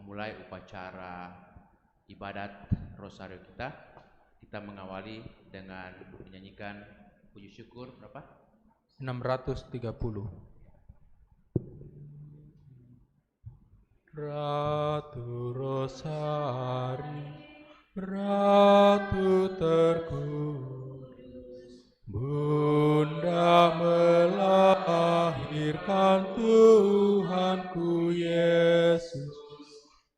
memulai upacara ibadat rosario kita. Kita mengawali dengan menyanyikan puji syukur berapa? 630. Ratu Rosari, Ratu terkudus, Bunda melahirkan Tuhanku Yesus.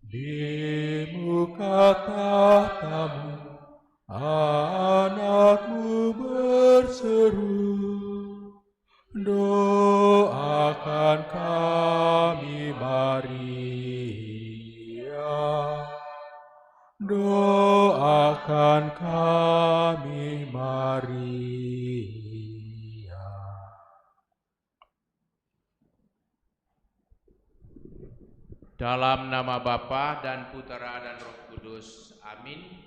Di muka tahtamu anakmu berseru, doakan kami Maria, doakan kami Maria. Dalam nama Bapa dan Putera dan Roh Kudus, amin.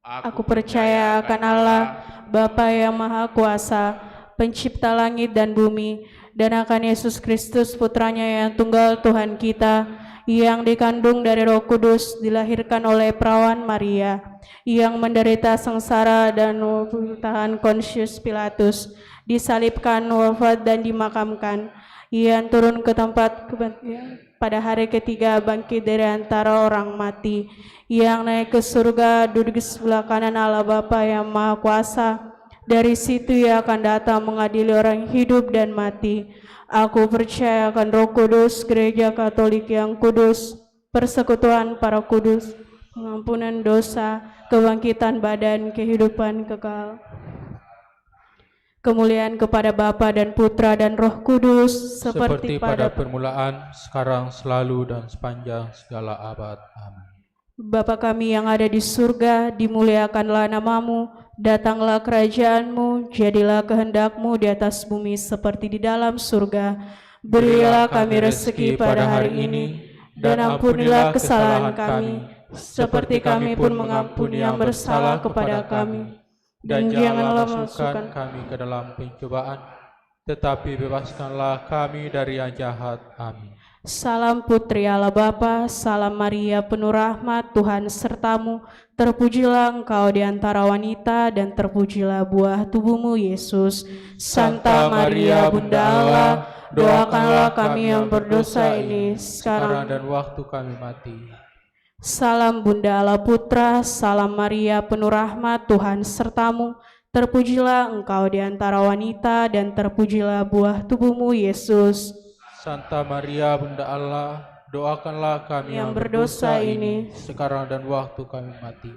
Aku percaya akan Allah, Bapa yang Maha Kuasa, pencipta langit dan bumi, dan akan Yesus Kristus Putranya yang tunggal Tuhan kita, yang dikandung dari Roh Kudus, dilahirkan oleh perawan Maria, yang menderita sengsara dan pemerintahan Pontius Pilatus, disalibkan, wafat dan dimakamkan. Ia turun ke tempat kematian, pada hari ketiga bangkit dari antara orang mati, yang naik ke surga, duduk di sebelah kanan Allah Bapa yang Maha Kuasa. Dari situ ia akan datang mengadili orang hidup dan mati. Aku percaya akan Roh Kudus, Gereja Katolik yang kudus, persekutuan para kudus, pengampunan dosa, kebangkitan badan, kehidupan kekal. Kemuliaan kepada Bapa dan Putra dan Roh Kudus, seperti pada permulaan, sekarang, selalu, dan sepanjang segala abad. Amin. Bapa kami yang ada di surga, dimuliakanlah namamu, datanglah kerajaanmu, jadilah kehendakmu di atas bumi seperti di dalam surga. Berilah kami rezeki pada hari ini, dan ampunilah kesalahan kami, seperti kami pun mengampuni yang bersalah kepada kami. Dan janganlah masukkan kami ke dalam pencobaan, tetapi bebaskanlah kami dari yang jahat. Amin. Salam Putri Allah Bapa, salam Maria penuh rahmat, Tuhan sertamu. Terpujilah engkau di antara wanita, dan terpujilah buah tubuhmu Yesus. Santa Maria Bunda Allah, doakanlah kami yang berdosa ini, sekarang dan waktu kami mati. Salam Bunda Allah Putra, salam Maria penuh rahmat, Tuhan sertamu. Terpujilah engkau di antara wanita, dan terpujilah buah tubuhmu Yesus. Santa Maria Bunda Allah, doakanlah kami yang berdosa ini, sekarang dan waktu kami mati.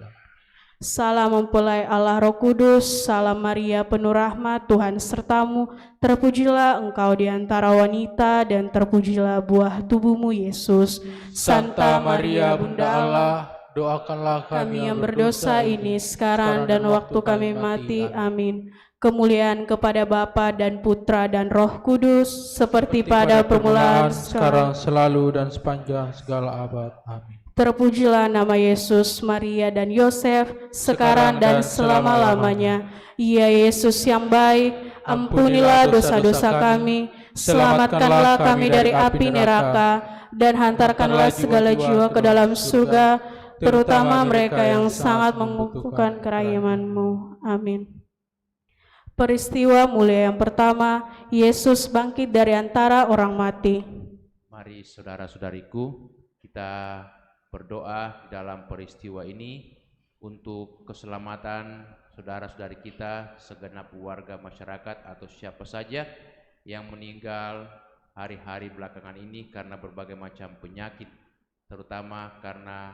Salam mempelai Allah Roh Kudus, salam Maria penuh rahmat, Tuhan sertamu. Terpujilah engkau di antara wanita, dan terpujilah buah tubuhmu Yesus. Santa Maria Bunda Allah, doakanlah kami yang berdosa ini, sekarang dan waktu kami mati. Amin. Kemuliaan kepada Bapa dan Putra dan Roh Kudus, seperti pada permulaan, sekarang, selalu, dan sepanjang segala abad. Amin. Terpujilah nama Yesus, Maria, dan Yosef, sekarang dan selama-lamanya. Ya Yesus yang baik, ampunilah dosa-dosa kami, selamatkanlah kami dari api neraka, dan hantarkanlah segala jiwa ke dalam surga, terutama mereka yang sangat membutuhkan kerahiman-Mu. Amin. Peristiwa mulia yang pertama, Yesus bangkit dari antara orang mati. Mari saudara-saudariku, kita berdoa di dalam peristiwa ini untuk keselamatan saudara-saudari kita, segenap warga masyarakat atau siapa saja yang meninggal hari-hari belakangan ini karena berbagai macam penyakit, terutama karena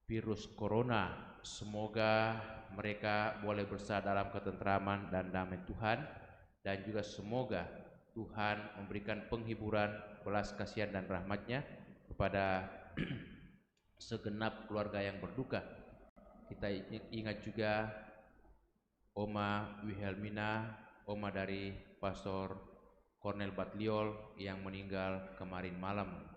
virus corona. Semoga mereka boleh bersah dalam ketentraman dan damai Tuhan, dan juga semoga Tuhan memberikan penghiburan, belas kasihan dan rahmat-Nya kepada segenap keluarga yang berduka. Kita ingat juga Oma Wilhelmina, oma dari Pastor Cornel Batliol yang meninggal kemarin malam.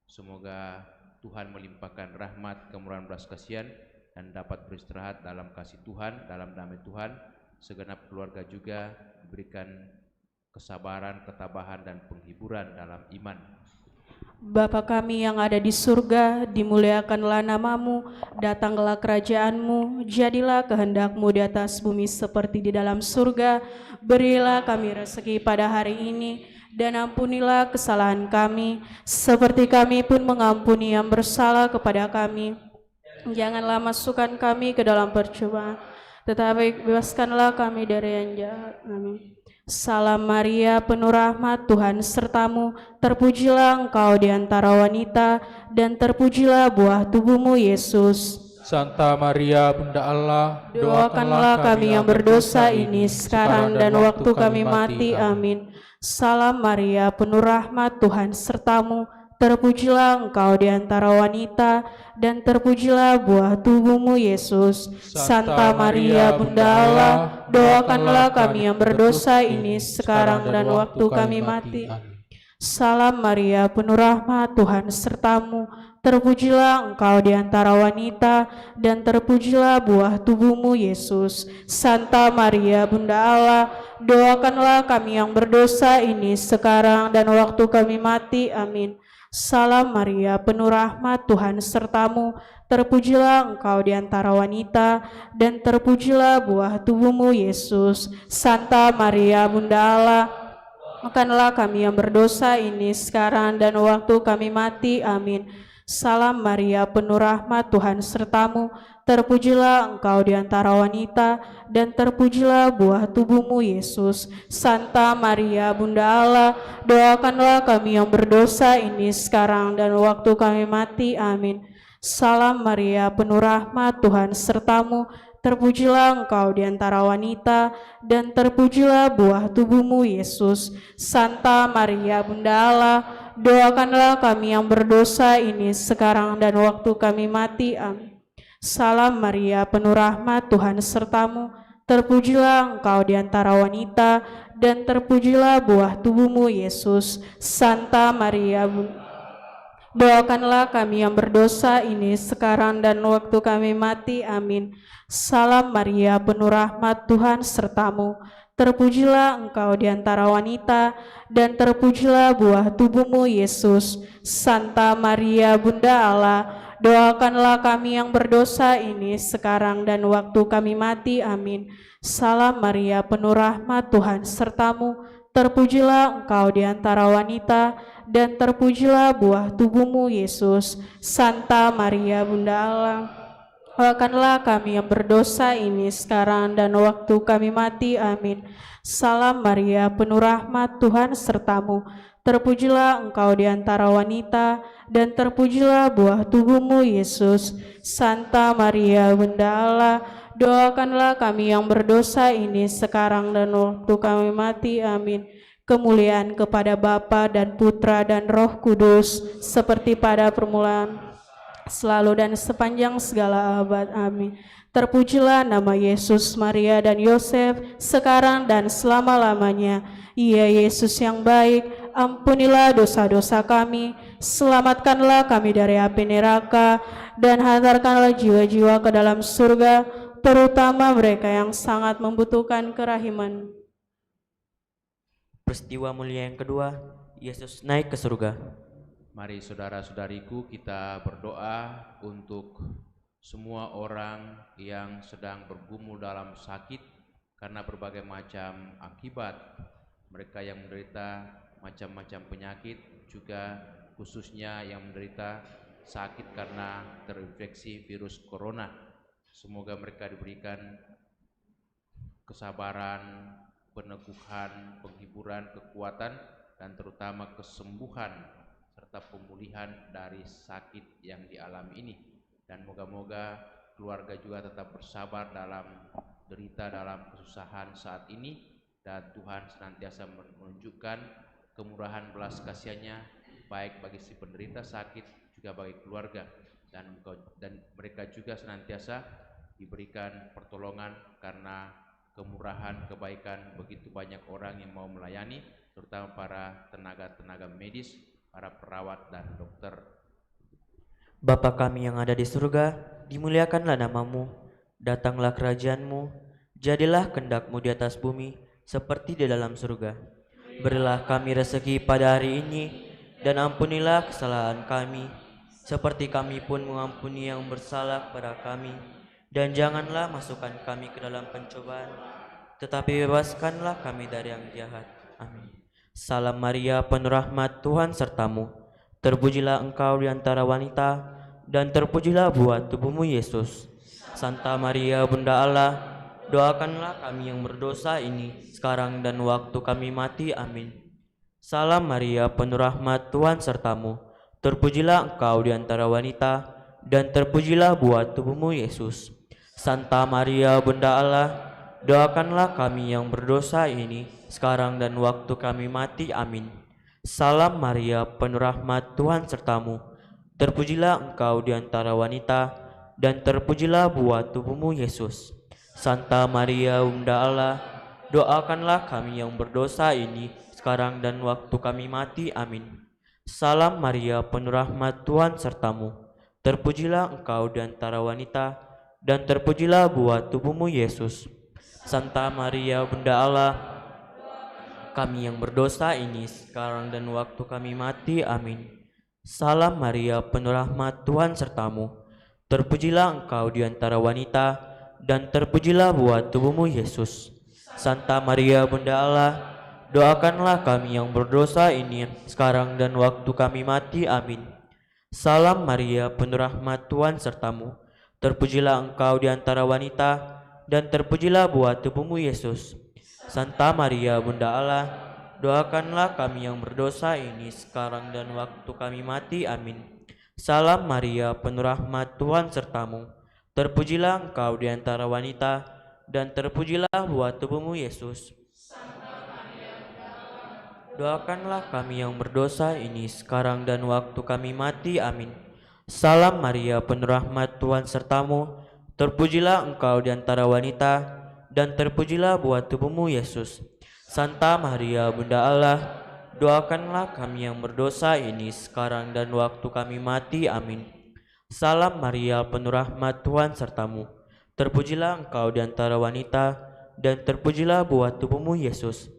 Semoga Tuhan melimpahkan rahmat, kemurahan, belas kasihan, dan dapat beristirahat dalam kasih Tuhan, dalam damai Tuhan. Segenap keluarga juga diberikan kesabaran, ketabahan, dan penghiburan dalam iman. Bapa kami yang ada di surga, dimuliakanlah namamu, datanglah kerajaanmu, jadilah kehendakmu di atas bumi seperti di dalam surga. Berilah kami rezeki pada hari ini, dan ampunilah kesalahan kami, seperti kami pun mengampuni yang bersalah kepada kami. Janganlah masukkan kami ke dalam percobaan, tetapi bebaskanlah kami dari yang jahat. Amin. Salam Maria, penuh rahmat, Tuhan sertamu, terpujilah engkau di antara wanita, dan terpujilah buah tubuhmu, Yesus. Santa Maria, Bunda Allah, Doakanlah kami yang berdosa ini sekarang dan waktu kami mati. Amin. Salam Maria, penuh rahmat, Tuhan sertamu, terpujilah engkau di antara wanita, dan terpujilah buah tubuhmu, Yesus. Santa Maria, Bunda Allah, doakanlah kami yang berdosa ini sekarang dan waktu kami mati. Salam Maria, penuh rahmat, Tuhan sertamu, terpujilah engkau di antara wanita, dan terpujilah buah tubuhmu, Yesus. Santa Maria, Bunda Allah, doakanlah kami yang berdosa ini sekarang dan waktu kami mati. Amin. Salam Maria, penuh rahmat, Tuhan sertamu, terpujilah engkau di antara wanita, dan terpujilah buah tubuhmu, Yesus. Santa Maria, Bunda Allah, doakanlah kami yang berdosa ini sekarang dan waktu kami mati. Amin. Salam Maria, penuh rahmat, Tuhan sertamu, terpujilah engkau di antara wanita, dan terpujilah buah tubuhmu, Yesus. Santa Maria, Bunda Allah, doakanlah kami yang berdosa ini sekarang dan waktu kami mati. Amin. Salam Maria, penuh rahmat, Tuhan sertamu, terpujilah engkau di antara wanita, dan terpujilah buah tubuhmu, Yesus. Santa Maria, Bunda Allah, doakanlah kami yang berdosa ini sekarang dan waktu kami mati. Amin. Salam Maria, penuh rahmat, Tuhan sertamu, terpujilah engkau di antara wanita, dan terpujilah buah tubuhmu, Yesus. Santa Maria, doakanlah kami yang berdosa ini sekarang dan waktu kami mati. Amin. Salam Maria, penuh rahmat, Tuhan sertamu, terpujilah engkau di antara wanita, dan terpujilah buah tubuhmu, Yesus. Santa Maria, Bunda Allah, doakanlah kami yang berdosa ini sekarang dan waktu kami mati. Amin. Salam Maria, penuh rahmat, Tuhan sertamu, terpujilah engkau di antara wanita, dan terpujilah buah tubuhmu, Yesus. Santa Maria, Bunda Allah, doakanlah kami yang berdosa ini sekarang dan waktu kami mati. Amin. Salam Maria, penuh rahmat, Tuhan sertamu, terpujilah engkau di antara wanita, dan terpujilah buah tubuhmu, Yesus. Santa Maria, Bunda Allah, doakanlah kami yang berdosa ini sekarang dan waktu kami mati. Amin. Kemuliaan kepada Bapa dan Putra dan Roh Kudus, seperti pada permulaan, selalu dan sepanjang segala abad. Amin. Terpujilah nama Yesus, Maria, dan Yosef, sekarang dan selama-lamanya. Ya Yesus yang baik, ampunilah dosa-dosa kami, selamatkanlah kami dari api neraka, dan hantarkanlah jiwa-jiwa ke dalam surga, terutama mereka yang sangat membutuhkan kerahiman. Peristiwa mulia yang kedua, Yesus naik ke surga. Mari saudara-saudariku kita berdoa untuk semua orang yang sedang bergumul dalam sakit karena berbagai macam akibat. Mereka yang menderita macam-macam penyakit, juga khususnya yang menderita sakit karena terinfeksi virus corona. Semoga mereka diberikan kesabaran, peneguhan, penghiburan, kekuatan, dan terutama kesembuhan serta pemulihan dari sakit yang dialami ini. Dan moga-moga keluarga juga tetap bersabar dalam derita, dalam kesusahan saat ini, dan Tuhan senantiasa menunjukkan kemurahan belas kasihannya baik bagi si penderita sakit juga bagi keluarga, dan mereka juga senantiasa diberikan pertolongan karena kemurahan kebaikan begitu banyak orang yang mau melayani, terutama para tenaga-tenaga medis, para perawat dan dokter. Bapa kami yang ada di surga, dimuliakanlah namamu, datanglah kerajaanmu, jadilah kehendak-Mu di atas bumi seperti di dalam surga. Berilah kami rezeki pada hari ini, dan ampunilah kesalahan kami, seperti kami pun mengampuni yang bersalah kepada kami. Dan janganlah masukkan kami ke dalam pencobaan, tetapi bebaskanlah kami dari yang jahat. Amin. Salam Maria, penuh rahmat, Tuhan sertamu. Terpujilah engkau di antara wanita, dan terpujilah buah tubuhmu Yesus. Santa Maria, Bunda Allah, doakanlah kami yang berdosa ini, sekarang dan waktu kami mati. Amin. Salam Maria, penuh rahmat, Tuhan sertamu. Terpujilah engkau di antara wanita, dan terpujilah buah tubuhmu Yesus. Santa Maria, Bunda Allah, doakanlah kami yang berdosa ini, sekarang dan waktu kami mati. Amin. Salam Maria, penuh rahmat, Tuhan sertamu. Terpujilah engkau di antara wanita, dan terpujilah buah tubuhmu Yesus. Santa Maria, Bunda Allah, doakanlah kami yang berdosa ini, sekarang dan waktu kami mati. Amin. Salam Maria, penuh rahmat, Tuhan sertamu. Terpujilah engkau di antara wanita, dan terpujilah buah tubuhmu Yesus. Santa Maria, Bunda Allah, kami yang berdosa ini, sekarang dan waktu kami mati. Amin. Salam Maria, penuh rahmat, Tuhan sertamu. Terpujilah engkau di antara wanita, dan terpujilah buah tubuhmu Yesus. Santa Maria, Bunda Allah, doakanlah kami yang berdosa ini, sekarang dan waktu kami mati. Amin. Salam Maria, penuh rahmat, Tuhan sertamu. Terpujilah engkau di antara wanita, dan terpujilah buah tubuhmu Yesus. Santa Maria, Bunda Allah, doakanlah kami yang berdosa ini, sekarang dan waktu kami mati. Amin. Salam Maria, penuh rahmat, Tuhan sertamu. Terpujilah engkau di antara wanita, dan terpujilah buah tubuhmu Yesus. Doakanlah kami yang berdosa ini, sekarang dan waktu kami mati. Amin. Salam Maria, penuh rahmat, Tuhan sertamu. Terpujilah engkau di antara wanita, dan terpujilah buah tubuhmu Yesus. Santa Maria, Bunda Allah, doakanlah kami yang berdosa ini, sekarang dan waktu kami mati. Amin. Salam Maria, penuh rahmat, Tuhan sertamu. Terpujilah engkau di antara wanita, dan terpujilah buah tubuhmu Yesus.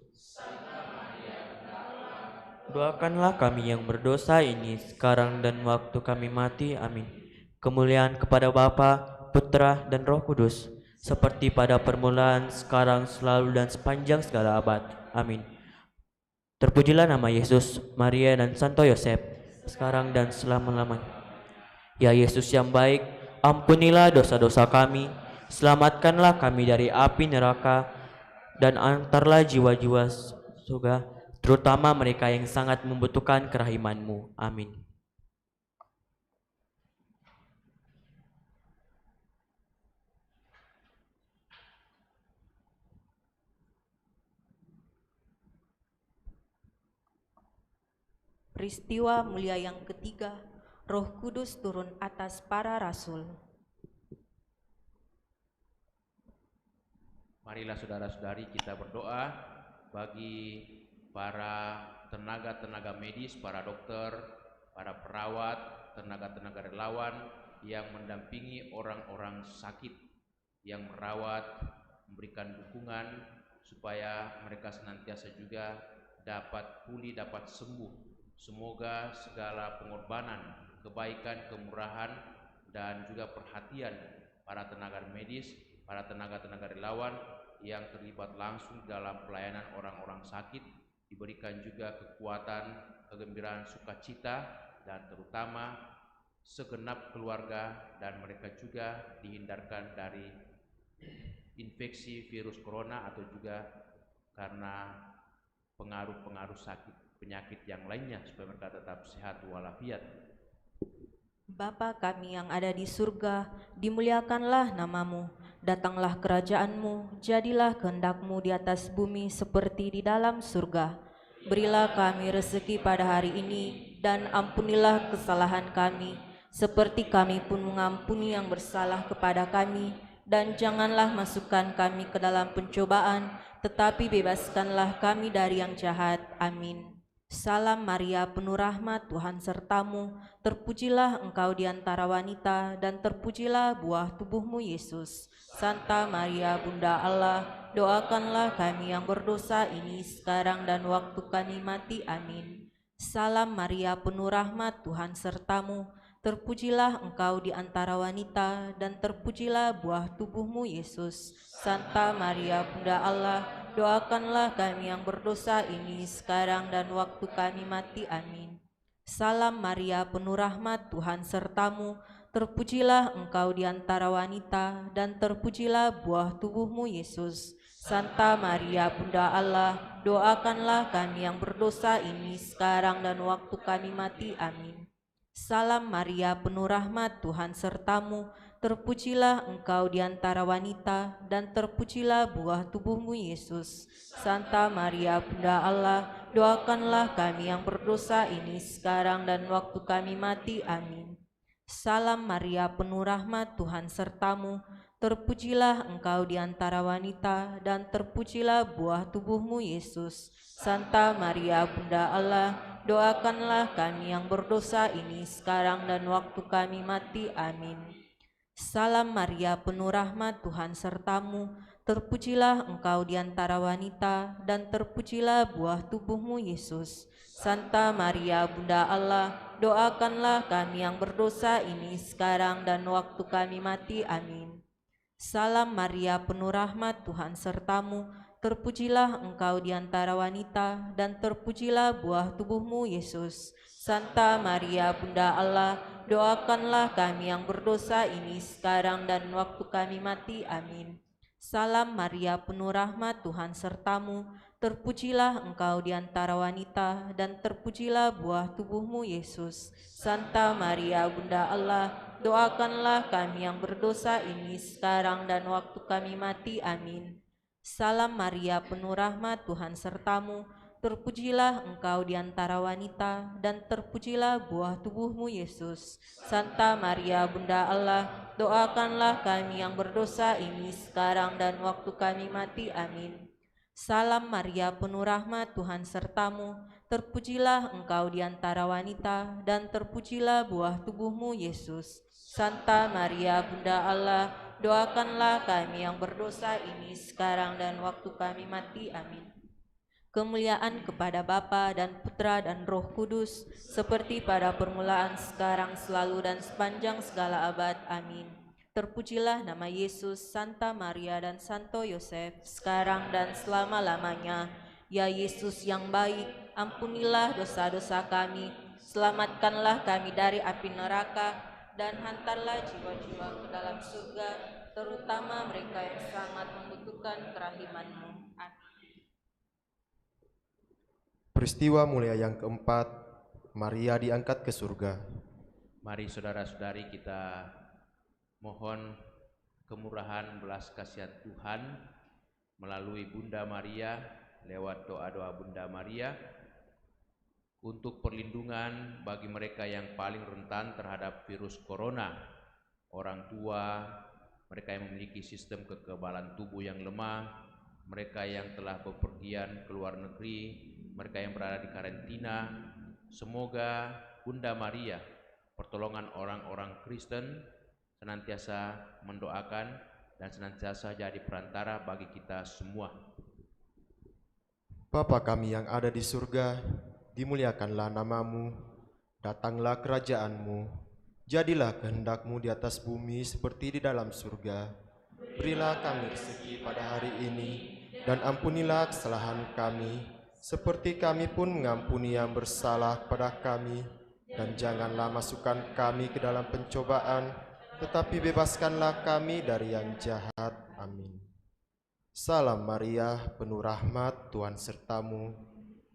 Doakanlah kami yang berdosa ini, sekarang dan waktu kami mati. Amin. Kemuliaan kepada Bapa, Putra, dan Roh Kudus, seperti pada permulaan, sekarang, selalu, dan sepanjang segala abad. Amin. Terpujilah nama Yesus, Maria, dan Santo Yosef, sekarang dan selama-lamanya. Ya Yesus yang baik, ampunilah dosa-dosa kami, selamatkanlah kami dari api neraka, dan antarlah jiwa-jiwa surga, terutama mereka yang sangat membutuhkan kerahiman-Mu. Amin. Peristiwa mulia yang ketiga, Roh Kudus turun atas para rasul. Marilah saudara-saudari kita berdoa bagi para tenaga-tenaga medis, para dokter, para perawat, tenaga-tenaga relawan yang mendampingi orang-orang sakit, yang merawat, memberikan dukungan supaya mereka senantiasa juga dapat pulih, dapat sembuh. Semoga segala pengorbanan, kebaikan, kemurahan, dan juga perhatian para tenaga medis, para tenaga-tenaga relawan yang terlibat langsung dalam pelayanan orang-orang sakit diberikan juga kekuatan, kegembiraan, sukacita, dan terutama segenap keluarga dan mereka juga dihindarkan dari infeksi virus corona atau juga karena pengaruh-pengaruh sakit penyakit yang lainnya supaya mereka tetap sehat walafiat. Bapa kami yang ada di surga, dimuliakanlah namamu, datanglah kerajaanmu, jadilah kehendak-Mu di atas bumi seperti di dalam surga. Berilah kami rezeki pada hari ini, dan ampunilah kesalahan kami, seperti kami pun mengampuni yang bersalah kepada kami. Dan janganlah masukkan kami ke dalam pencobaan, tetapi bebaskanlah kami dari yang jahat. Amin. Salam Maria, penuh rahmat, Tuhan sertamu. Terpujilah engkau di antara wanita, dan terpujilah buah tubuhmu Yesus. Santa Maria, Bunda Allah, doakanlah kami yang berdosa ini, sekarang dan waktu kami mati. Amin. Salam Maria, penuh rahmat, Tuhan sertamu. Terpujilah engkau di antara wanita, dan terpujilah buah tubuhmu, Yesus. Santa Maria, Bunda Allah, doakanlah kami yang berdosa ini sekarang dan waktu kami mati. Amin. Salam Maria, penuh rahmat, Tuhan sertamu. Terpujilah engkau di antara wanita, dan terpujilah buah tubuhmu, Yesus. Santa Maria, Bunda Allah, doakanlah kami yang berdosa ini sekarang dan waktu kami mati. Amin. Salam Maria, penuh rahmat, Tuhan sertamu. Terpujilah engkau di antara wanita, dan terpujilah buah tubuhmu, Yesus. Santa Maria, Bunda Allah, doakanlah kami yang berdosa ini sekarang dan waktu kami mati. Amin. Salam Maria, penuh rahmat, Tuhan sertamu. Terpujilah engkau di antara wanita, dan terpujilah buah tubuhmu, Yesus. Santa Maria, Bunda Allah, doakanlah kami yang berdosa ini sekarang dan waktu kami mati. Amin. Salam Maria, penuh rahmat, Tuhan sertamu. Terpujilah engkau di antara wanita, dan terpujilah buah tubuhmu, Yesus. Santa Maria, Bunda Allah, doakanlah kami yang berdosa ini sekarang dan waktu kami mati. Amin. Salam Maria, penuh rahmat, Tuhan sertamu. Terpujilah engkau di antara wanita, dan terpujilah buah tubuhmu, Yesus. Santa Maria, Bunda Allah, doakanlah kami yang berdosa ini sekarang dan waktu kami mati. Amin. Salam Maria, penuh rahmat, Tuhan sertamu. Terpujilah engkau di antara wanita, dan terpujilah buah tubuhmu, Yesus. Santa Maria, Bunda Allah, doakanlah kami yang berdosa ini sekarang dan waktu kami mati. Amin. Salam Maria, penuh rahmat, Tuhan sertamu. Terpujilah engkau di antara wanita, dan terpujilah buah tubuhmu, Yesus. Santa Maria, Bunda Allah, doakanlah kami yang berdosa ini sekarang dan waktu kami mati. Amin. Salam Maria, penuh rahmat, Tuhan sertamu. Terpujilah engkau di antara wanita, dan terpujilah buah tubuhmu, Yesus. Santa Maria, Bunda Allah, doakanlah kami yang berdosa ini sekarang dan waktu kami mati. Amin. Kemuliaan kepada Bapa dan Putra dan Roh Kudus, seperti pada permulaan, sekarang, selalu, dan sepanjang segala abad. Amin. Terpujilah nama Yesus, Santa Maria, dan Santo Yosef, sekarang dan selama-lamanya. Ya Yesus yang baik, ampunilah dosa-dosa kami, selamatkanlah kami dari api neraka, dan hantarlah jiwa-jiwa ke dalam surga, terutama mereka yang sangat membutuhkan kerahiman-Mu. Amin. Peristiwa mulia yang keempat, Maria diangkat ke surga. Mari saudara-saudari kita mohon kemurahan belas kasihan Tuhan melalui Bunda Maria, lewat doa-doa Bunda Maria, untuk perlindungan bagi mereka yang paling rentan terhadap virus corona, orang tua, mereka yang memiliki sistem kekebalan tubuh yang lemah, mereka yang telah bepergian ke luar negeri, mereka yang berada di karantina. Semoga Bunda Maria, pertolongan orang-orang Kristen, senantiasa mendoakan dan senantiasa jadi perantara bagi kita semua. Bapa kami yang ada di surga, dimuliakanlah namamu, datanglah kerajaanmu, jadilah kehendak-Mu di atas bumi seperti di dalam surga. Berilah kami rezeki pada hari ini, dan ampunilah kesalahan kami, seperti kami pun mengampuni yang bersalah kepada kami. Dan janganlah masukkan kami ke dalam pencobaan, tetapi bebaskanlah kami dari yang jahat. Amin. Salam Maria, penuh rahmat, Tuhan sertamu.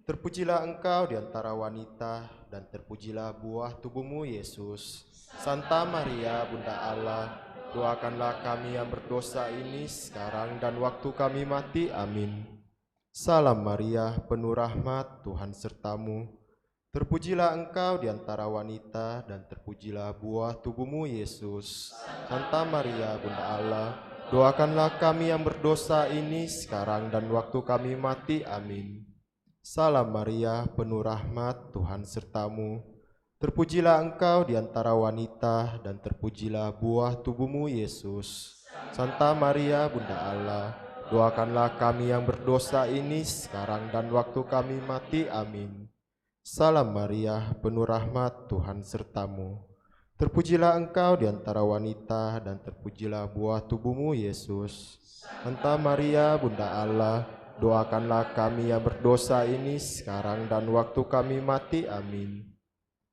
Terpujilah engkau di antara wanita, dan terpujilah buah tubuhmu, Yesus. Santa Maria, Bunda Allah, doakanlah kami yang berdosa ini sekarang dan waktu kami mati. Amin. Salam Maria, penuh rahmat, Tuhan sertamu. Terpujilah engkau di antara wanita, dan terpujilah buah tubuhmu, Yesus. Santa Maria, Bunda Allah, doakanlah kami yang berdosa ini sekarang dan waktu kami mati. Amin. Salam Maria, penuh rahmat, Tuhan sertamu. Terpujilah engkau di antara wanita, dan terpujilah buah tubuhmu, Yesus. Santa Maria, Bunda Allah, doakanlah kami yang berdosa ini sekarang dan waktu kami mati. Amin. Salam Maria, penuh rahmat, Tuhan sertamu. Terpujilah engkau di antara wanita, dan terpujilah buah tubuhmu, Yesus. Santa Maria, Bunda Allah, doakanlah kami yang berdosa ini sekarang dan waktu kami mati. Amin.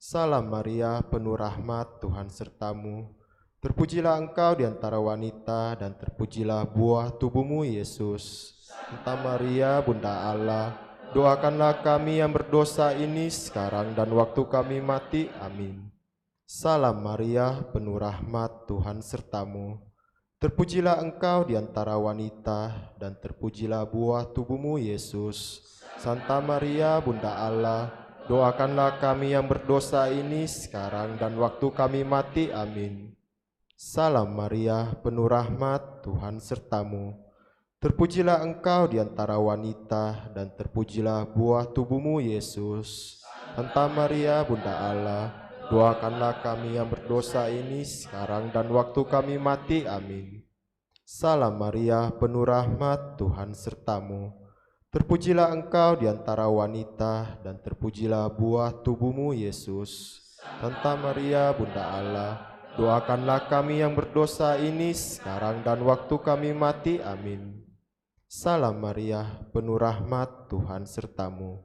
Salam Maria, penuh rahmat, Tuhan sertamu. Terpujilah engkau di antara wanita, dan terpujilah buah tubuhmu, Yesus. Santa Maria, Bunda Allah, doakanlah kami yang berdosa ini sekarang dan waktu kami mati. Amin. Salam Maria, penuh rahmat, Tuhan sertamu. Terpujilah engkau di antara wanita, dan terpujilah buah tubuhmu, Yesus. Santa Maria, Bunda Allah, doakanlah kami yang berdosa ini sekarang dan waktu kami mati. Amin. Salam Maria, penuh rahmat, Tuhan sertamu. Terpujilah engkau di antara wanita, dan terpujilah buah tubuhmu, Yesus. Santa Maria, Bunda Allah, doakanlah kami yang berdosa ini sekarang dan waktu kami mati. Amin. Salam Maria, penuh rahmat, Tuhan sertamu. Terpujilah engkau di antara wanita, dan terpujilah buah tubuhmu, Yesus. Santa Maria, Bunda Allah, doakanlah kami yang berdosa ini sekarang dan waktu kami mati. Amin. Salam Maria, penuh rahmat, Tuhan sertamu.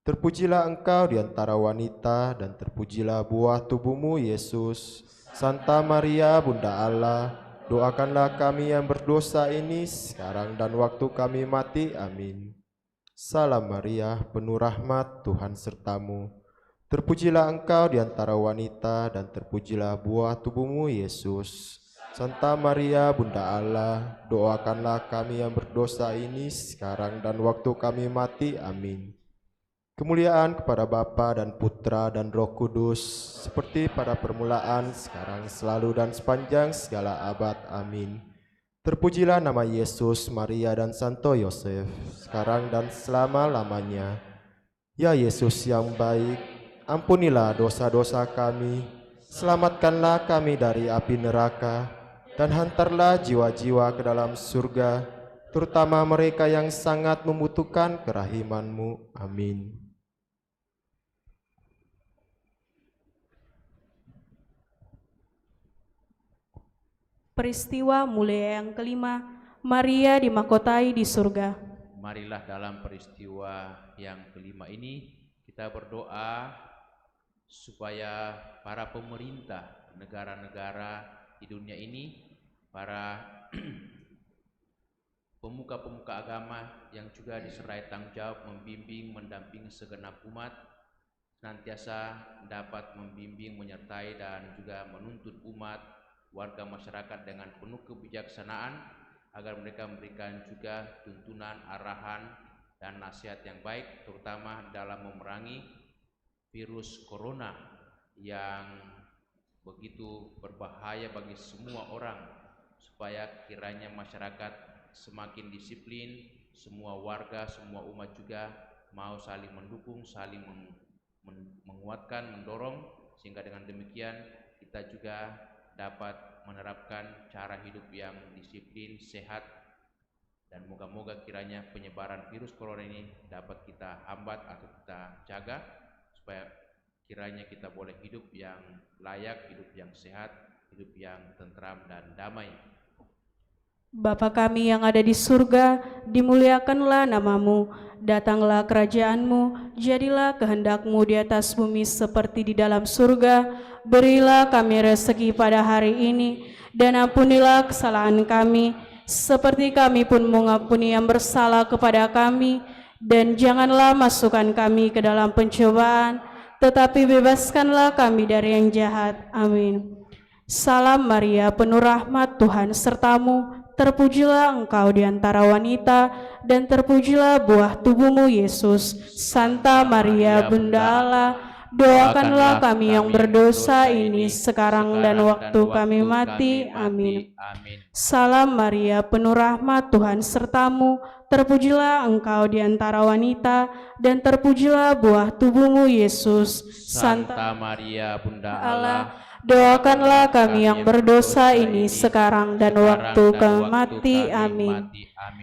Terpujilah engkau di antara wanita, dan terpujilah buah tubuhmu, Yesus. Santa Maria, Bunda Allah, doakanlah kami yang berdosa ini sekarang dan waktu kami mati. Amin. Salam Maria, penuh rahmat, Tuhan sertamu. Terpujilah engkau di antara wanita, dan terpujilah buah tubuhmu, Yesus. Santa Maria, Bunda Allah, doakanlah kami yang berdosa ini sekarang dan waktu kami mati. Amin. Kemuliaan kepada Bapa dan Putra dan Roh Kudus, seperti pada permulaan, sekarang, selalu, dan sepanjang segala abad. Amin. Terpujilah nama Yesus, Maria, dan Santo Yosef, sekarang dan selama-lamanya. Ya Yesus yang baik, ampunilah dosa-dosa kami, selamatkanlah kami dari api neraka, dan hantarlah jiwa-jiwa ke dalam surga, terutama mereka yang sangat membutuhkan kerahiman-Mu. Amin. Peristiwa mulia yang kelima, Maria dimahkotai di surga. Marilah dalam peristiwa yang kelima ini kita berdoa supaya para pemerintah negara-negara di dunia ini, para pemuka-pemuka agama yang juga diserai tanggung jawab membimbing, mendampingi segenap umat, senantiasa dapat membimbing, menyertai, dan juga menuntun umat, warga masyarakat dengan penuh kebijaksanaan, agar mereka memberikan juga tuntunan, arahan, dan nasihat yang baik, terutama dalam memerangi virus corona yang begitu berbahaya bagi semua orang, supaya kiranya masyarakat semakin disiplin, semua warga, semua umat juga mau saling mendukung, saling menguatkan, mendorong, sehingga dengan demikian kita juga dapat menerapkan cara hidup yang disiplin, sehat, dan moga-moga kiranya penyebaran virus corona ini dapat kita hambat atau kita jaga, supaya kiranya kita boleh hidup yang layak, hidup yang sehat, hidup yang tentram dan damai. Bapa kami yang ada di surga, dimuliakanlah namamu, datanglah kerajaanmu, jadilah kehendak-Mu di atas bumi seperti di dalam surga. Berilah kami rezeki pada hari ini, dan ampunilah kesalahan kami, seperti kami pun mengampuni yang bersalah kepada kami. Dan janganlah masukkan kami ke dalam pencobaan, tetapi bebaskanlah kami dari yang jahat. Amin. Salam Maria, penuh rahmat, Tuhan sertamu. Terpujilah engkau di antara wanita, dan terpujilah buah tubuhmu, Yesus. Santa Maria, Bunda Allah, doakanlah kami yang berdosa ini sekarang dan waktu kami mati. Amin. Salam Maria, penuh rahmat, Tuhan sertamu. Terpujilah engkau di antara wanita, dan terpujilah buah tubuhmu, Yesus. Santa Maria, Bunda Allah, doakanlah kami yang berdosa ini sekarang dan waktu kami mati. Amin.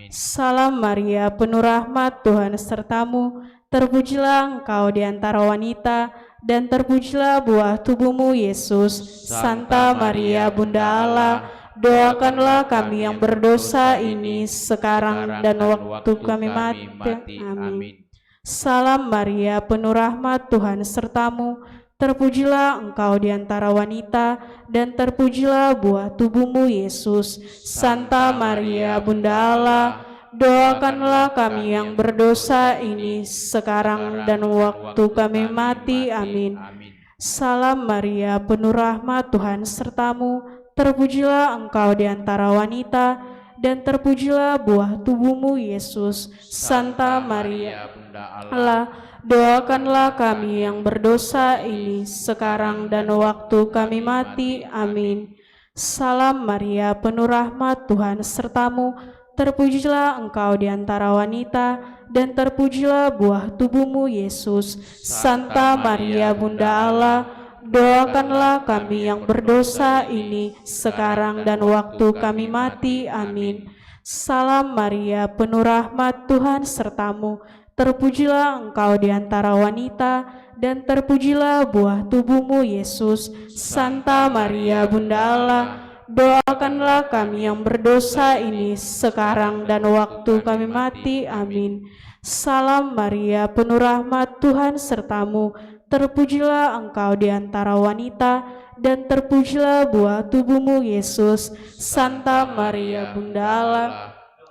Salam Maria, penuh rahmat, Tuhan sertamu. Terpujilah engkau di antara wanita, dan terpujilah buah tubuhmu, Yesus. Santa Maria, Bunda Allah, doakanlah kami yang berdosa ini, sekarang dan waktu kami mati. Amin. Salam Maria, penuh rahmat, Tuhan sertamu. Terpujilah engkau di antara wanita, dan terpujilah buah tubuhmu, Yesus. Santa Maria, Bunda Allah, doakanlah kami yang berdosa ini, sekarang dan waktu kami mati. Amin. Salam Maria, penuh rahmat, Tuhan sertamu. Terpujilah engkau di antara wanita, dan terpujilah buah tubuhmu, Yesus. Santa Maria, Bunda Allah, doakanlah kami yang berdosa ini, sekarang dan waktu kami mati. Amin. Salam Maria, penuh rahmat, Tuhan sertamu. Terpujilah engkau di antara wanita, dan terpujilah buah tubuhmu, Yesus. Santa Maria, Bunda Allah, doakanlah kami yang berdosa ini, sekarang dan waktu kami mati. Amin. Salam Maria, penuh rahmat, Tuhan sertamu. Terpujilah engkau di antara wanita, dan terpujilah buah tubuhmu, Yesus. Santa Maria, Bunda Allah, doakanlah kami yang berdosa ini, sekarang dan waktu kami mati. Amin. Salam Maria, penuh rahmat, Tuhan sertamu. Terpujilah engkau di antara wanita, dan terpujilah buah tubuhmu, Yesus. Santa Maria, Bunda Allah,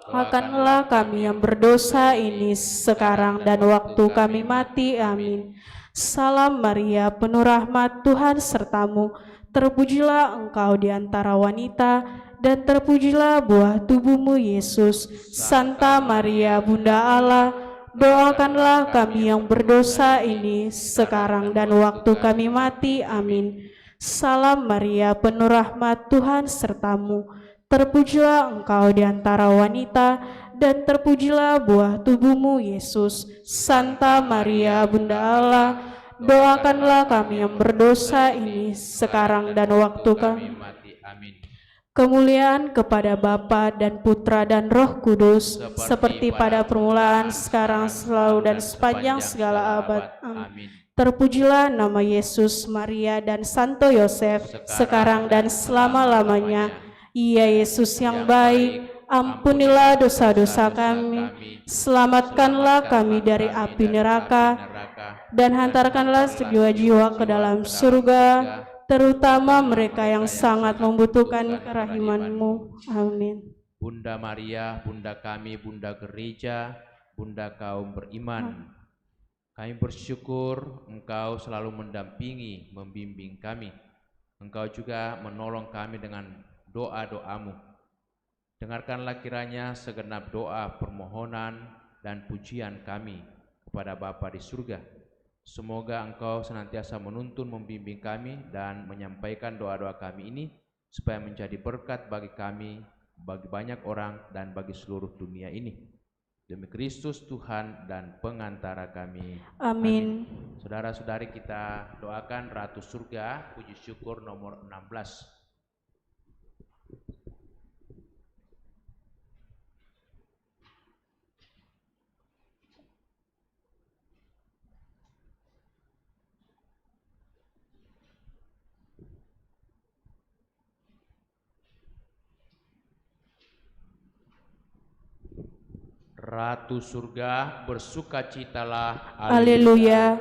doakanlah kami yang berdosa ini, sekarang dan waktu kami mati. Amin. Salam Maria, penuh rahmat, Tuhan sertamu. Terpujilah engkau di antara wanita, dan terpujilah buah tubuhmu, Yesus. Santa Maria, Bunda Allah, doakanlah kami yang berdosa ini, sekarang dan waktu kami mati. Amin. Salam Maria, penuh rahmat, Tuhan sertamu. Terpujilah engkau di antara wanita, dan terpujilah buah tubuhmu, Yesus. Santa Maria, Bunda Allah, doakanlah kami yang berdosa ini, sekarang dan waktu kami mati. Amin. Kemuliaan kepada Bapa dan Putra dan Roh Kudus, seperti pada permulaan, sekarang, selalu, dan sepanjang segala abad. Amin. Terpujilah nama Yesus, Maria, dan Santo Yosef, sekarang dan selama-lamanya. Ya Yesus yang baik, ampunilah dosa-dosa kami, selamatkanlah kami dari api neraka, dan hantarkanlah jiwa-jiwa ke dalam surga, terutama mereka yang sangat membutuhkan kerahiman-Mu. Amin. Bunda Maria, Bunda kami, Bunda Gereja, Bunda kaum beriman, kami bersyukur Engkau selalu mendampingi, membimbing kami. Engkau juga menolong kami dengan doa-doa-Mu. Dengarkanlah kiranya segenap doa, permohonan, dan pujian kami kepada Bapa di surga. Semoga Engkau senantiasa menuntun, membimbing kami, dan menyampaikan doa-doa kami ini, supaya menjadi berkat bagi kami, bagi banyak orang, dan bagi seluruh dunia ini. Demi Kristus Tuhan dan pengantara kami. Amin. Saudara-saudari, kita doakan Ratu Surga, puji syukur nomor 16. Ratu Surga, bersukacitalah. Haleluya.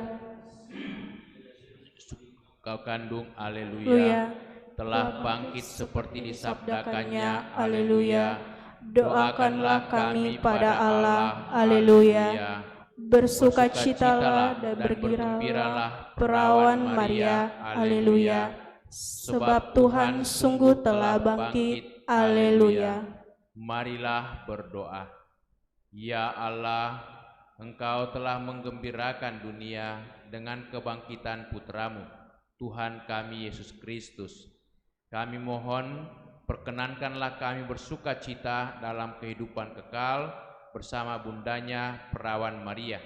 Kau kandung, haleluya, telah bangkit seperti disabdakannya, haleluya. Doakanlah kami pada Allah, haleluya. Bersukacitalah dan bergembiralah perawan Maria, haleluya. Sebab Tuhan sungguh telah bangkit, haleluya. Marilah berdoa. Ya Allah, Engkau telah menggembirakan dunia dengan kebangkitan Putramu, Tuhan kami Yesus Kristus. Kami mohon, perkenankanlah kami bersukacita dalam kehidupan kekal bersama bundanya perawan Maria.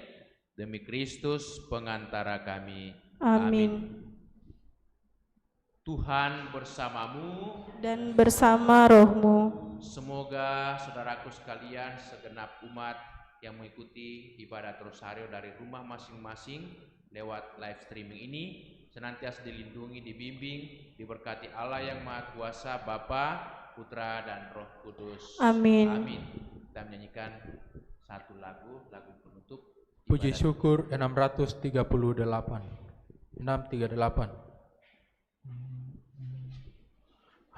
Demi Kristus pengantara kami. Amin. Tuhan bersamamu dan bersama rohmu. Semoga saudaraku sekalian, segenap umat yang mengikuti ibadah Rosario dari rumah masing-masing lewat live streaming ini senantiasa dilindungi, dibimbing, diberkati Allah yang Maha Kuasa, Bapa, Putra, dan Roh Kudus. Amin. Amin. Kita menyanyikan satu lagu penutup. Puji syukur 638. 638.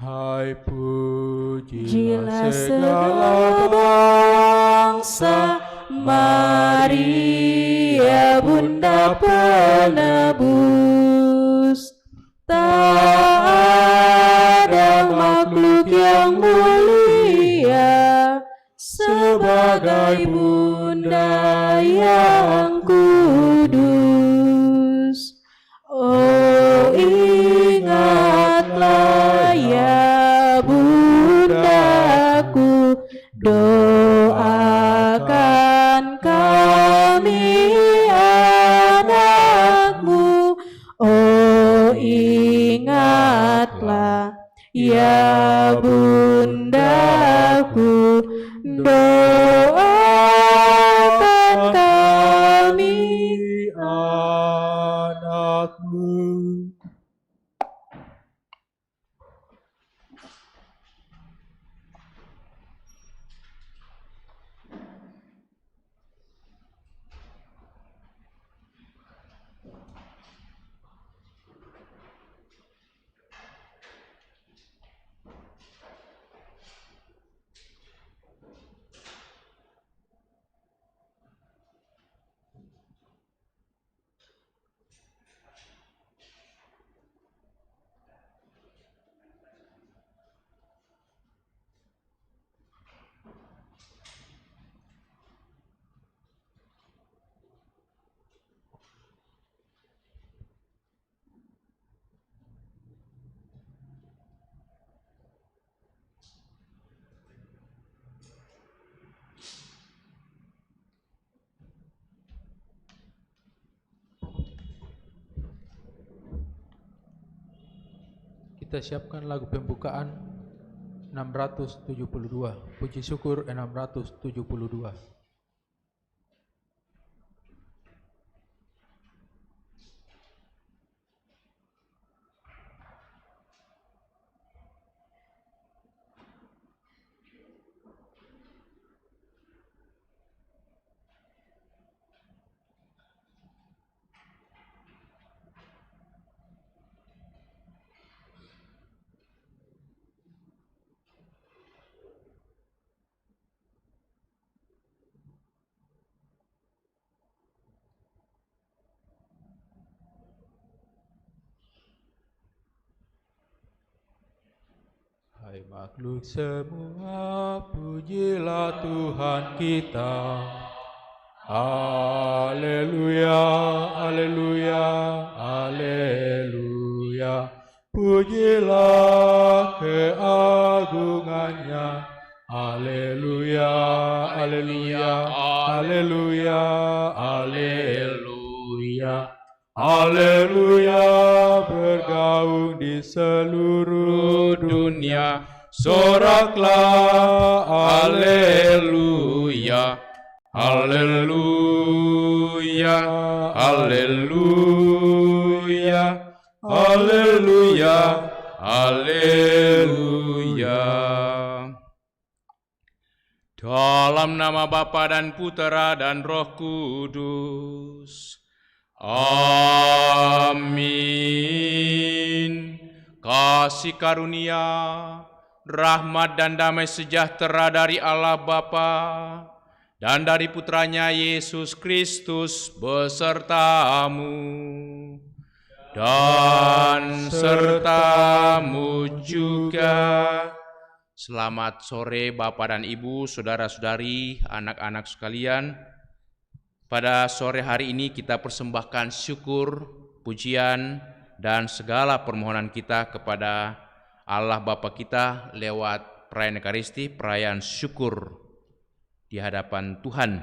Hai pujilah segala bangsa, Maria Bunda Penebus. Tak ada makhluk yang mulia sebagai Bunda yang kudus. Oh, ingatlah ya Bundaku, doakan kami anakmu. Oh, ingatlah ya Bundaku, doakan kami anakmu. Kita siapkan lagu pembukaan 672. Puji syukur 672. Hai makhluk semua, pujilah Tuhan kita. Haleluya, haleluya, haleluya. Pujilah keagungannya. Haleluya, haleluya, haleluya, haleluya. Haleluya, bergaung di seluruh dunia. Soraklah, haleluya, haleluya, haleluya, haleluya, haleluya. Dalam nama Bapa dan Putera dan Roh Kudus. Amin. Kasih karunia, rahmat dan damai sejahtera dari Allah Bapa dan dari Putranya Yesus Kristus besertamu dan sertamu juga. Selamat sore Bapak dan Ibu, saudara-saudari, anak-anak sekalian. Pada sore hari ini kita persembahkan syukur, pujian, dan segala permohonan kita kepada Allah Bapa kita lewat perayaan Ekaristi, perayaan syukur di hadapan Tuhan.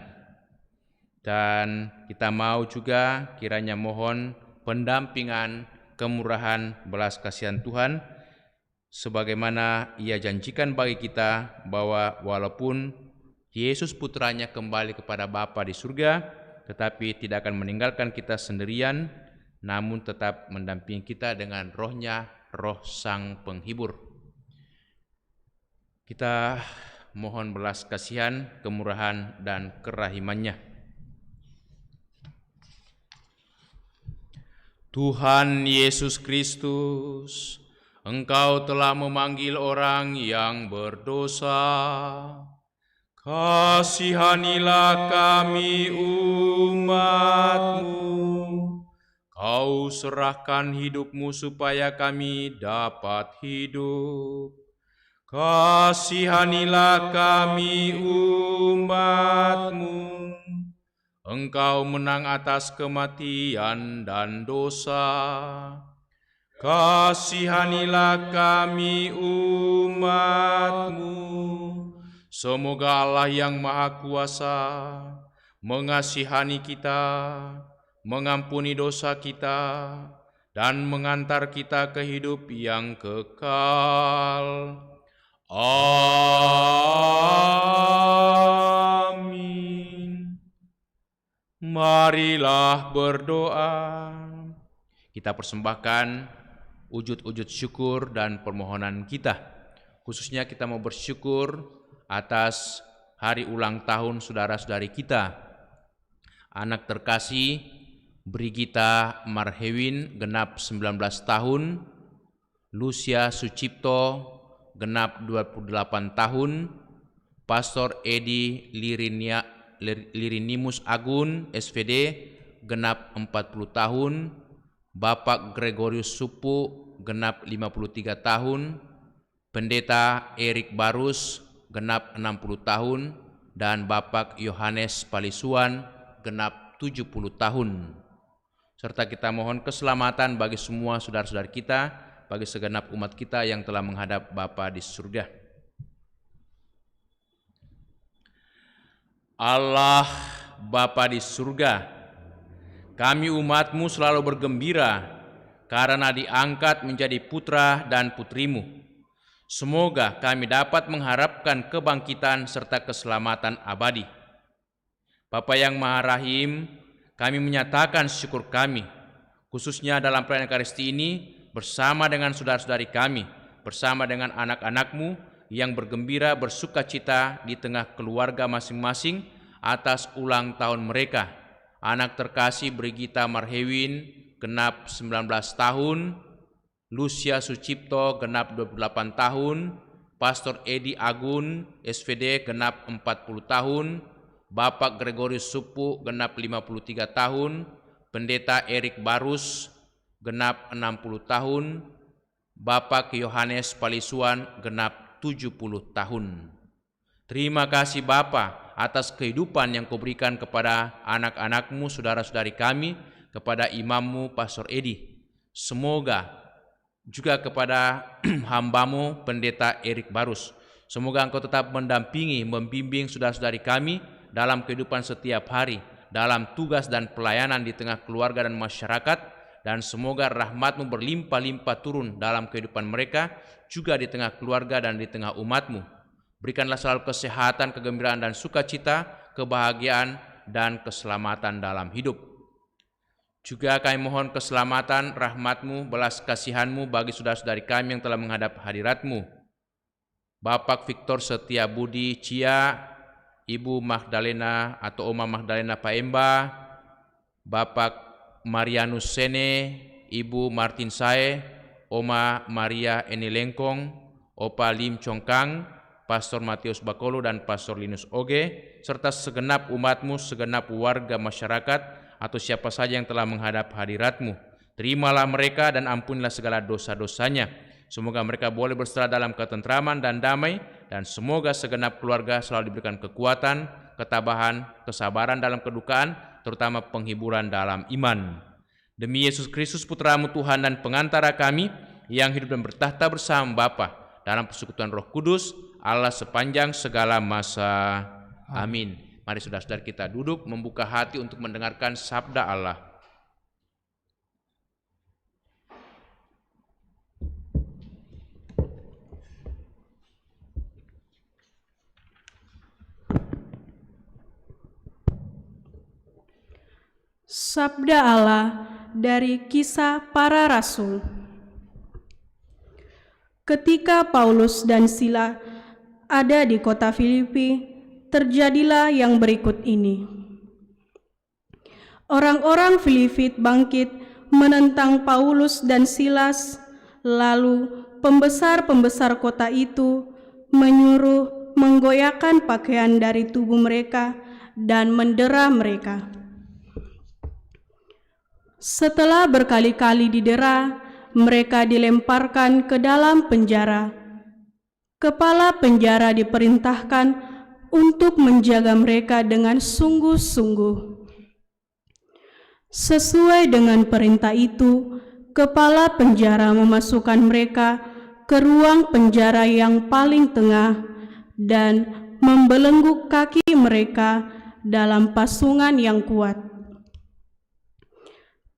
Dan kita mau juga kiranya mohon pendampingan, kemurahan, belas kasihan Tuhan, sebagaimana Ia janjikan bagi kita bahwa walaupun Yesus putranya kembali kepada Bapa di surga, tetapi tidak akan meninggalkan kita sendirian, namun tetap mendampingi kita dengan roh-Nya, roh Sang Penghibur. Kita mohon belas kasihan, kemurahan, dan kerahiman-Nya. Tuhan Yesus Kristus, Engkau telah memanggil orang yang berdosa. Kasihanilah kami umat-Mu. Kau serahkan hidup-Mu supaya kami dapat hidup. Kasihanilah kami umat-Mu. Engkau menang atas kematian dan dosa. Kasihanilah kami umat-Mu. Semoga Allah yang Maha Kuasa mengasihani kita, mengampuni dosa kita, dan mengantar kita ke hidup yang kekal. Amin. Marilah berdoa. Kita persembahkan wujud-wujud syukur dan permohonan kita. Khususnya kita mau bersyukur atas hari ulang tahun saudara-saudari kita. Anak terkasih Brigita Marhewin genap 19 tahun, Lucia Sucipto genap 28 tahun, Pastor Edi Lirinimus Agun SVD genap 40 tahun, Bapak Gregorius Supu genap 53 tahun, Pendeta Erik Barus genap 60 tahun, dan Bapak Yohanes Palisuan genap 70 tahun. Serta kita mohon keselamatan bagi semua saudara-saudari kita, bagi segenap umat kita yang telah menghadap Bapa di surga. Allah Bapa di surga, kami umat-Mu selalu bergembira karena diangkat menjadi putra dan putri-Mu. Semoga kami dapat mengharapkan kebangkitan serta keselamatan abadi. Bapa yang Maha Rahim, kami menyatakan syukur kami, khususnya dalam perayaan Ekaristi ini, bersama dengan saudara-saudari kami, bersama dengan anak-anak-Mu yang bergembira bersukacita di tengah keluarga masing-masing atas ulang tahun mereka. Anak terkasih Brigita Marhewin genap 19 tahun, Lucia Sucipto genap 28 tahun, Pastor Edi Agun SVD genap 40 tahun, Bapak Gregorius Supu genap 53 tahun, Pendeta Erik Barus genap 60 tahun, Bapak Yohanes Palisuan genap 70 tahun. Terima kasih Bapa atas kehidupan yang Kau berikan kepada anak-anak-Mu, saudara-saudari kami, kepada imam-Mu Pastor Edi. Semoga juga kepada hamba-Mu Pendeta Erik Barus. Semoga Engkau tetap mendampingi, membimbing saudara-saudari kami dalam kehidupan setiap hari, dalam tugas dan pelayanan di tengah keluarga dan masyarakat, dan semoga rahmat-Mu berlimpah-limpah turun dalam kehidupan mereka, juga di tengah keluarga dan di tengah umat-Mu. Berikanlah selalu kesehatan, kegembiraan dan sukacita, kebahagiaan dan keselamatan dalam hidup. Juga kami mohon keselamatan, rahmat-Mu, belas kasihan-Mu bagi saudara-saudari kami yang telah menghadap hadirat-Mu. Bapak Victor Setia Budi Cia, Ibu Magdalena atau Oma Magdalena Paemba, Bapak Marianus Sene, Ibu Martin Sae, Oma Maria Eni Lengkong, Opa Lim Chongkang, Pastor Matius Bakolo dan Pastor Linus Oge, serta segenap umat-Mu, segenap warga masyarakat, atau siapa saja yang telah menghadap hadirat-Mu. Terimalah mereka dan ampunilah segala dosa-dosanya. Semoga mereka boleh berserah dalam ketentraman dan damai, dan semoga segenap keluarga selalu diberikan kekuatan, ketabahan, kesabaran dalam kedukaan, terutama penghiburan dalam iman. Demi Yesus Kristus Putra-Mu Tuhan dan pengantara kami, yang hidup dan bertahta bersama Bapa dalam persekutuan Roh Kudus, Allah sepanjang segala masa. Amin. Mari saudara-saudara kita duduk, membuka hati untuk mendengarkan sabda Allah. Sabda Allah dari Kisah Para Rasul. Ketika Paulus dan Sila ada di kota Filipi, terjadilah yang berikut ini. Orang-orang Filipi bangkit menentang Paulus dan Silas, lalu pembesar-pembesar kota itu menyuruh menggoyahkan pakaian dari tubuh mereka dan mendera mereka. Setelah berkali-kali didera, mereka dilemparkan ke dalam penjara. Kepala penjara diperintahkan untuk menjaga mereka dengan sungguh-sungguh. Sesuai dengan perintah itu, kepala penjara memasukkan mereka ke ruang penjara yang paling tengah dan membelenggu kaki mereka dalam pasungan yang kuat.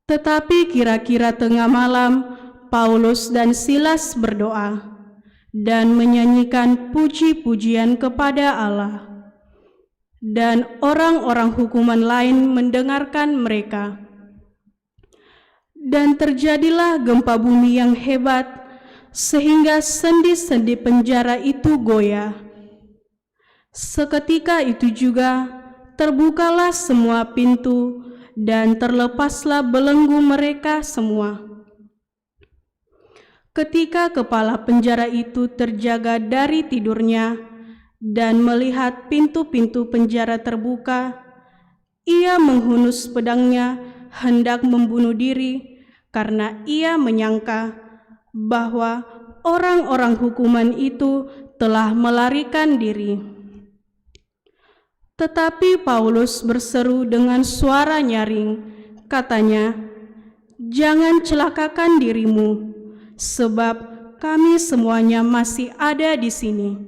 Tetapi kira-kira tengah malam, Paulus dan Silas berdoa dan menyanyikan puji-pujian kepada Allah. Dan orang-orang hukuman lain mendengarkan mereka. Dan terjadilah gempa bumi yang hebat, sehingga sendi-sendi penjara itu goyah. Seketika itu juga terbukalah semua pintu dan terlepaslah belenggu mereka semua. Ketika kepala penjara itu terjaga dari tidurnya dan melihat pintu-pintu penjara terbuka, ia menghunus pedangnya hendak membunuh diri karena ia menyangka bahwa orang-orang hukuman itu telah melarikan diri. Tetapi Paulus berseru dengan suara nyaring, katanya, "Jangan celakakan dirimu, sebab kami semuanya masih ada di sini."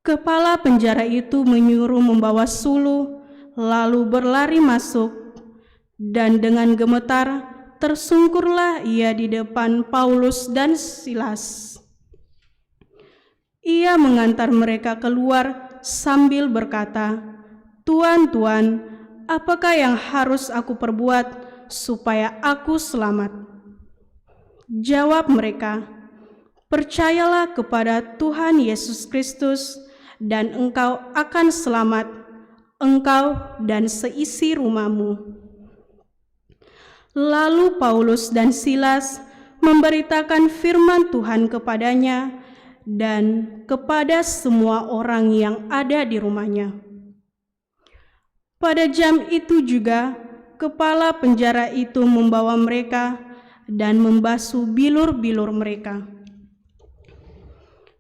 Kepala penjara itu menyuruh membawa suluh, lalu berlari masuk, dan dengan gemetar tersungkurlah ia di depan Paulus dan Silas. Ia mengantar mereka keluar sambil berkata, "Tuan, Tuan, apakah yang harus aku perbuat supaya aku selamat?" Jawab mereka, "Percayalah kepada Tuhan Yesus Kristus dan engkau akan selamat, engkau dan seisi rumahmu." Lalu Paulus dan Silas memberitakan firman Tuhan kepadanya dan kepada semua orang yang ada di rumahnya. Pada jam itu juga, kepala penjara itu membawa mereka dan membasuh bilur-bilur mereka.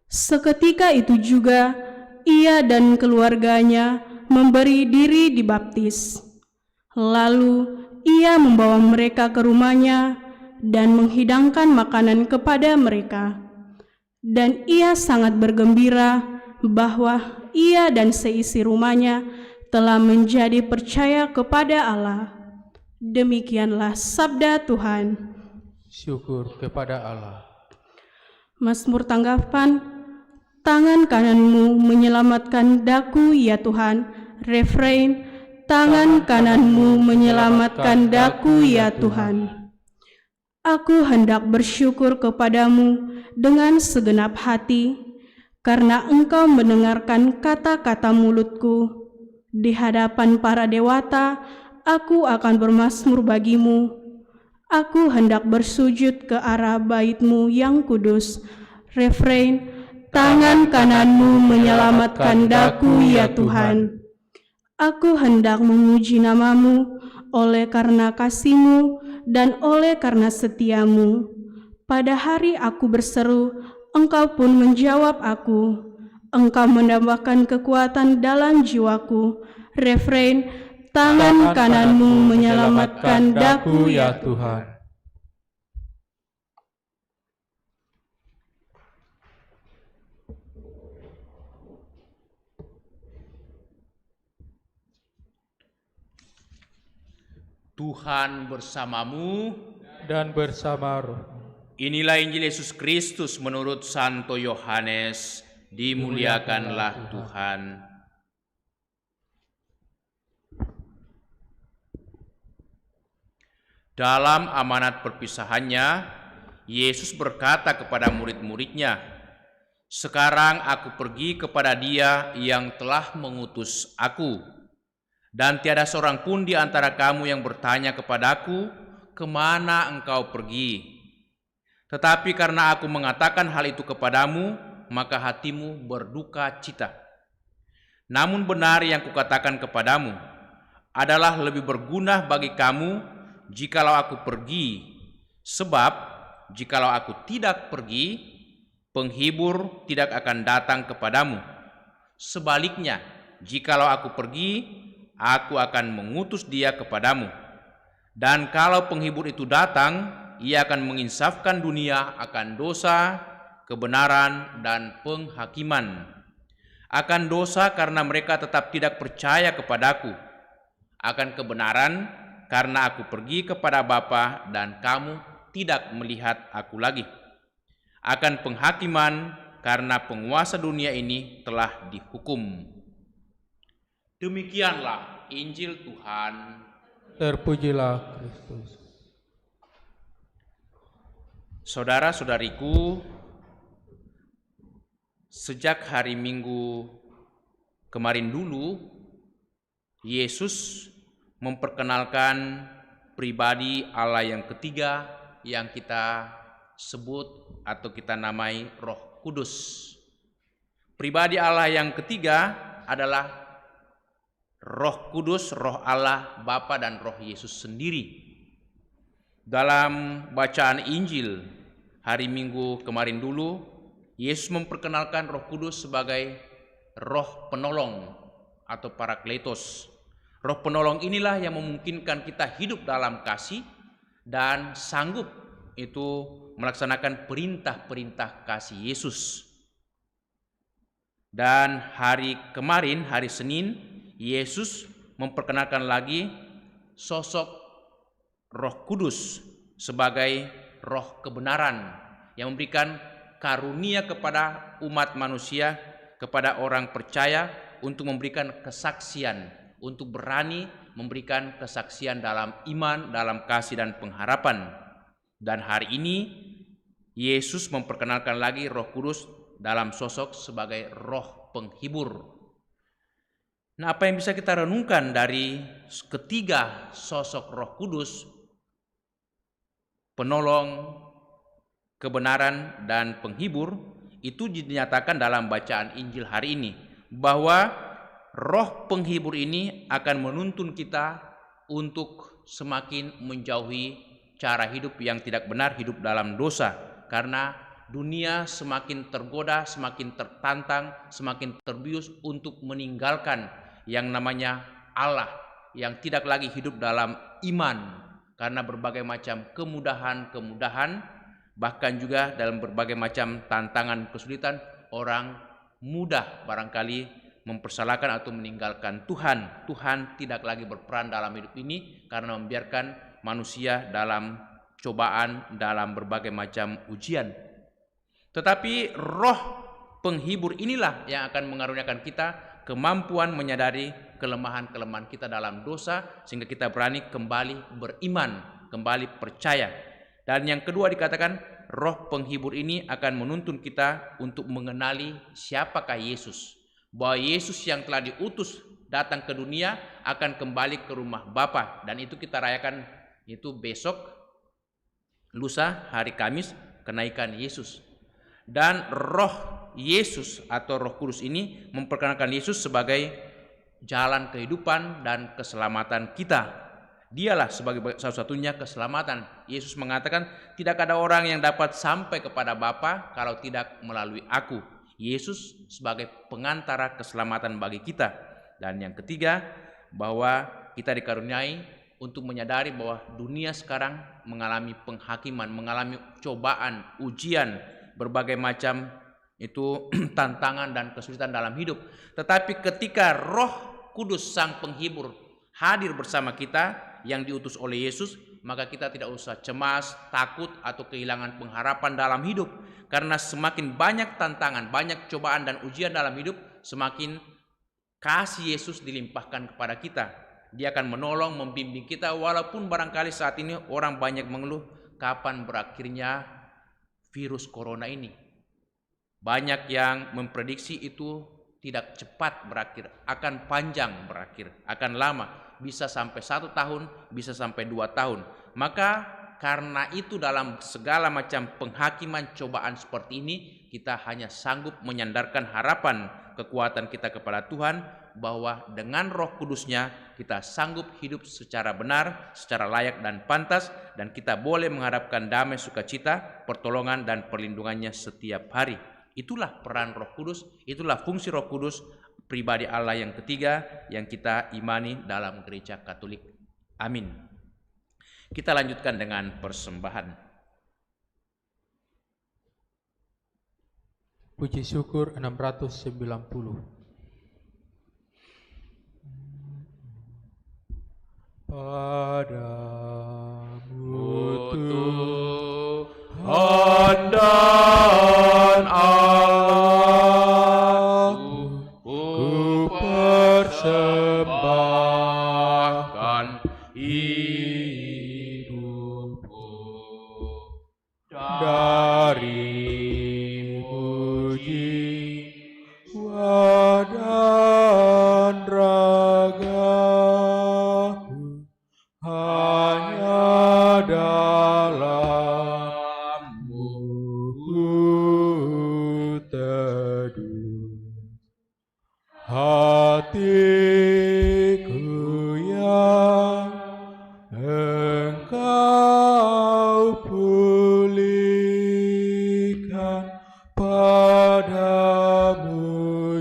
Seketika itu juga, ia dan keluarganya memberi diri dibaptis. Lalu ia membawa mereka ke rumahnya dan menghidangkan makanan kepada mereka. Dan ia sangat bergembira bahwa ia dan seisi rumahnya telah menjadi percaya kepada Allah. Demikianlah sabda Tuhan. Syukur kepada Allah. Mazmur tanggapan, tangan kananmu menyelamatkan daku ya Tuhan. Refrain, tangan kananmu menyelamatkan daku ya Tuhan. Aku hendak bersyukur kepadamu dengan segenap hati, karena engkau mendengarkan kata-kata mulutku. Di hadapan para dewata, aku akan bermazmur bagimu. Aku hendak bersujud ke arah bait-Mu yang kudus. Refrain, tangan kananmu menyelamatkan daku ya Tuhan. Aku hendak memuji nama-Mu oleh karena kasih-Mu dan oleh karena setia-Mu. Pada hari aku berseru, Engkau pun menjawab aku. Engkau menambahkan kekuatan dalam jiwaku. Refrain, tangan kananmu menyelamatkan daku ya Tuhan. Tuhan bersamamu Dan bersama roh. Inilah Injil Yesus Kristus menurut Santo Yohanes. Dimuliakanlah Tuhan. Dalam amanat perpisahannya, Yesus berkata kepada murid-muridnya, "Sekarang aku pergi kepada Dia yang telah mengutus aku, dan tiada seorang pun di antara kamu yang bertanya kepadaku, 'Kemana engkau pergi?' Tetapi karena aku mengatakan hal itu kepadamu, maka hatimu berduka cita. Namun benar yang kukatakan kepadamu adalah lebih berguna bagi kamu jikalau aku pergi, sebab jikalau aku tidak pergi, penghibur tidak akan datang kepadamu. Sebaliknya, jikalau aku pergi, aku akan mengutus Dia kepadamu. Dan kalau penghibur itu datang, Ia akan menginsafkan dunia akan dosa, kebenaran, dan penghakiman. Akan dosa karena mereka tetap tidak percaya kepadaku. Akan kebenaran karena aku pergi kepada Bapa dan kamu tidak melihat aku lagi. Akan penghakiman karena penguasa dunia ini telah dihukum." Demikianlah Injil Tuhan. Terpujilah Kristus. Saudara-saudariku, sejak hari Minggu kemarin dulu, Yesus memperkenalkan pribadi Allah yang ketiga yang kita sebut atau kita namai Roh Kudus. Pribadi Allah yang ketiga adalah Roh Kudus, Roh Allah Bapa dan Roh Yesus sendiri. Dalam bacaan Injil hari Minggu kemarin dulu, Yesus memperkenalkan Roh Kudus sebagai Roh Penolong atau Parakletos. Roh Penolong inilah yang memungkinkan kita hidup dalam kasih dan sanggup itu melaksanakan perintah-perintah kasih Yesus. Dan hari kemarin, hari Senin, Yesus memperkenalkan lagi sosok Roh Kudus sebagai Roh kebenaran yang memberikan karunia kepada umat manusia, kepada orang percaya untuk memberikan kesaksian, untuk berani memberikan kesaksian dalam iman, dalam kasih dan pengharapan. Dan hari ini Yesus memperkenalkan lagi Roh Kudus dalam sosok sebagai Roh penghibur. Nah, apa yang bisa kita renungkan dari ketiga sosok Roh Kudus, penolong, kebenaran, dan penghibur, itu dinyatakan dalam bacaan Injil hari ini, bahwa Roh penghibur ini akan menuntun kita untuk semakin menjauhi cara hidup yang tidak benar, hidup dalam dosa. Karena dunia semakin tergoda, semakin tertantang, semakin terbius untuk meninggalkan yang namanya Allah, yang tidak lagi hidup dalam iman. Karena berbagai macam kemudahan-kemudahan, bahkan juga dalam berbagai macam tantangan, kesulitan, orang mudah barangkali mempersalahkan atau meninggalkan Tuhan. Tuhan tidak lagi berperan dalam hidup ini karena membiarkan manusia dalam cobaan, dalam berbagai macam ujian. Tetapi Roh penghibur inilah yang akan mengaruniakan kita kemampuan menyadari kelemahan-kelemahan kita dalam dosa, sehingga kita berani kembali beriman, kembali percaya. Dan yang kedua dikatakan, Roh penghibur ini akan menuntun kita untuk mengenali siapakah Yesus. Bahwa Yesus yang telah diutus datang ke dunia akan kembali ke rumah Bapa, dan itu kita rayakan itu besok, lusa, hari Kamis, kenaikan Yesus. Dan Roh Yesus atau Roh Kudus ini memperkenalkan Yesus sebagai jalan kehidupan dan keselamatan kita. Dialah sebagai satu-satunya keselamatan. Yesus mengatakan, tidak ada orang yang dapat sampai kepada Bapa kalau tidak melalui aku. Yesus sebagai pengantara keselamatan bagi kita. Dan yang ketiga, bahwa kita dikaruniai untuk menyadari bahwa dunia sekarang mengalami penghakiman, mengalami cobaan, ujian, berbagai macam itu tantangan dan kesulitan dalam hidup. Tetapi ketika Roh Kudus Sang Penghibur hadir bersama kita yang diutus oleh Yesus, maka kita tidak usah cemas, takut, atau kehilangan pengharapan dalam hidup. Karena semakin banyak tantangan, banyak cobaan dan ujian dalam hidup, semakin kasih Yesus dilimpahkan kepada kita. Dia akan menolong, membimbing kita, walaupun barangkali saat ini orang banyak mengeluh kapan berakhirnya virus corona ini. Banyak yang memprediksi itu tidak cepat berakhir, akan panjang berakhir, akan lama, bisa sampai 1 tahun, bisa sampai 2 tahun. Maka karena itu dalam segala macam penghakiman cobaan seperti ini, kita hanya sanggup menyandarkan harapan kekuatan kita kepada Tuhan, bahwa dengan Roh Kudus-Nya kita sanggup hidup secara benar, secara layak dan pantas, dan kita boleh mengharapkan damai sukacita, pertolongan dan perlindungannya setiap hari. Itulah peran Roh Kudus, itulah fungsi Roh Kudus, pribadi Allah yang ketiga yang kita imani dalam Gereja Katolik. Amin. Kita lanjutkan dengan persembahan. Puji syukur 690. Padamu Tuhan dan Allahku, ku persembahkan hidupku dari puji dan ragaku hanya dalam-Mu ku teduh. Hatiku yang Engkau pulihkan, padamu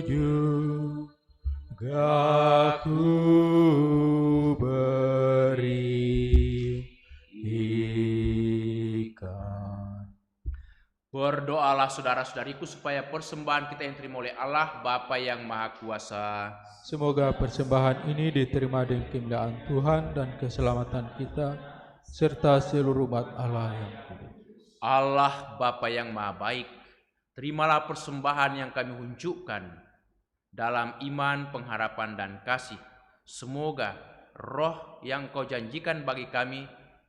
juga ku berikan. Berdoalah saudara-saudariku supaya persembahan kita yang terima oleh Allah Bapa yang Maha Kuasa, Semoga persembahan ini diterima dengan kemuliaan Tuhan dan keselamatan kita, serta seluruh umat Allah yang kudus. Allah Bapa yang Maha Baik, terimalah persembahan yang kami unjukkan dalam iman, pengharapan, dan kasih. Semoga roh yang Kau janjikan bagi kami,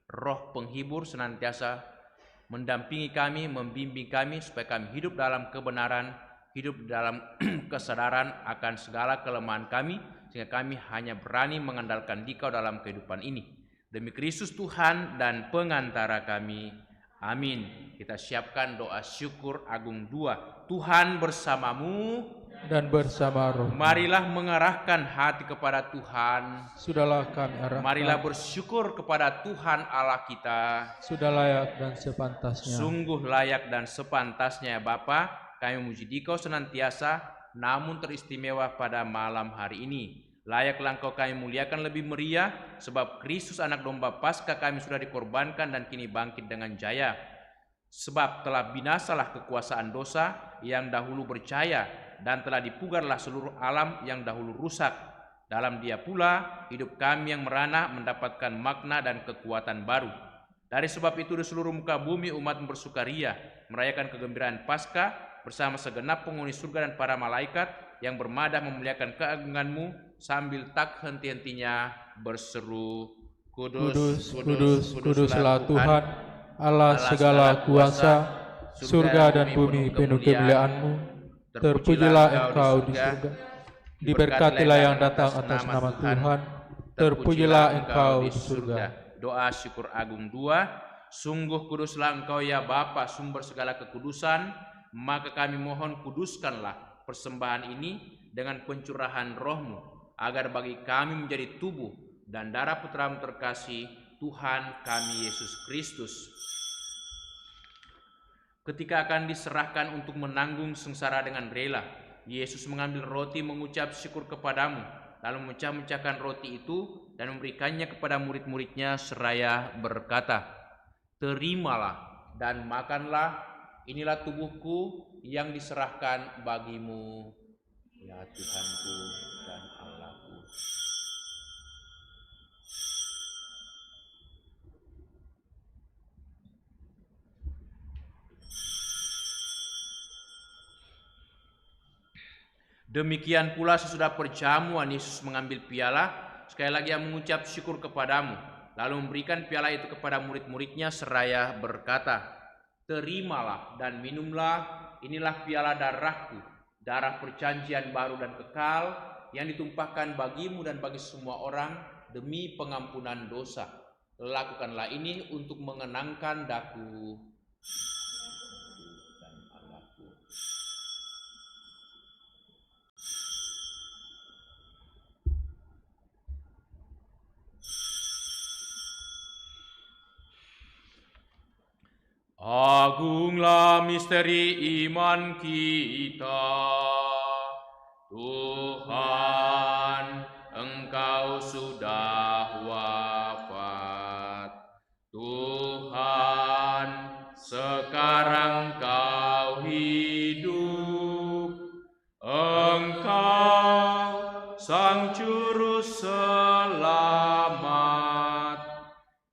roh penghibur, senantiasa mendampingi kami, membimbing kami, supaya kami hidup dalam kebenaran, hidup dalam kesadaran akan segala kelemahan kami, sehingga kami hanya berani mengandalkan Dikau dalam kehidupan ini. Demi Kristus Tuhan dan pengantara kami. Amin. Kita siapkan doa syukur agung 2. Tuhan bersamamu Dan bersama roh, marilah mengarahkan hati kepada Tuhan. sudahlah kami arahkan, Marilah bersyukur kepada Tuhan Allah kita. sudah layak dan sepantasnya. Sungguh layak dan sepantasnya ya Bapa, kami memuji Dikau senantiasa, namun teristimewa pada malam hari ini. Layaklah Engkau kami muliakan lebih meriah, sebab Kristus anak domba Paskah kami sudah dikorbankan dan kini bangkit dengan jaya. Sebab telah binasalah kekuasaan dosa yang dahulu berjaya, dan telah dipugarlah seluruh alam yang dahulu rusak. Dalam Dia pula hidup kami yang merana mendapatkan makna dan kekuatan baru. Dari sebab itu di seluruh muka bumi umat bersukaria, merayakan kegembiraan Paskah bersama segenap penghuni surga dan para malaikat yang bermadah memuliakan keagungan-Mu sambil tak henti-hentinya berseru, Kudus, kudus, kuduslah Tuhan, Allah segala kuasa, surga dan bumi penuh kemuliaan-Mu. Terpujilah Engkau di surga, diberkatilah yang datang atas nama Tuhan, terpujilah Engkau di surga. Doa syukur agung 2. Sungguh kuduslah Engkau ya Bapa, sumber segala kekudusan, maka kami mohon kuduskanlah persembahan ini dengan pencurahan Roh-Mu, agar bagi kami menjadi tubuh dan darah Putra-Mu terkasih, Tuhan kami Yesus Kristus. Ketika akan diserahkan untuk menanggung sengsara dengan rela, Yesus mengambil roti, mengucap syukur kepadamu, lalu memecah-mecahkan roti itu dan memberikannya kepada murid-muridnya seraya berkata, "Terimalah dan makanlah, inilah tubuhku yang diserahkan bagimu, ya Tuhanku dan Allahku." Demikian pula sesudah perjamuan Yesus mengambil piala, sekali lagi ia mengucap syukur kepadamu, lalu memberikan piala itu kepada murid-muridnya seraya berkata, "Terimalah dan minumlah, inilah piala darahku, darah perjanjian baru dan kekal, yang ditumpahkan bagimu dan bagi semua orang demi pengampunan dosa. Lakukanlah ini untuk mengenangkan daku." Agunglah misteri iman kita. Tuhan, Engkau sudah wafat. Tuhan, sekarang Kau hidup. Engkau Sang Juru Selamat.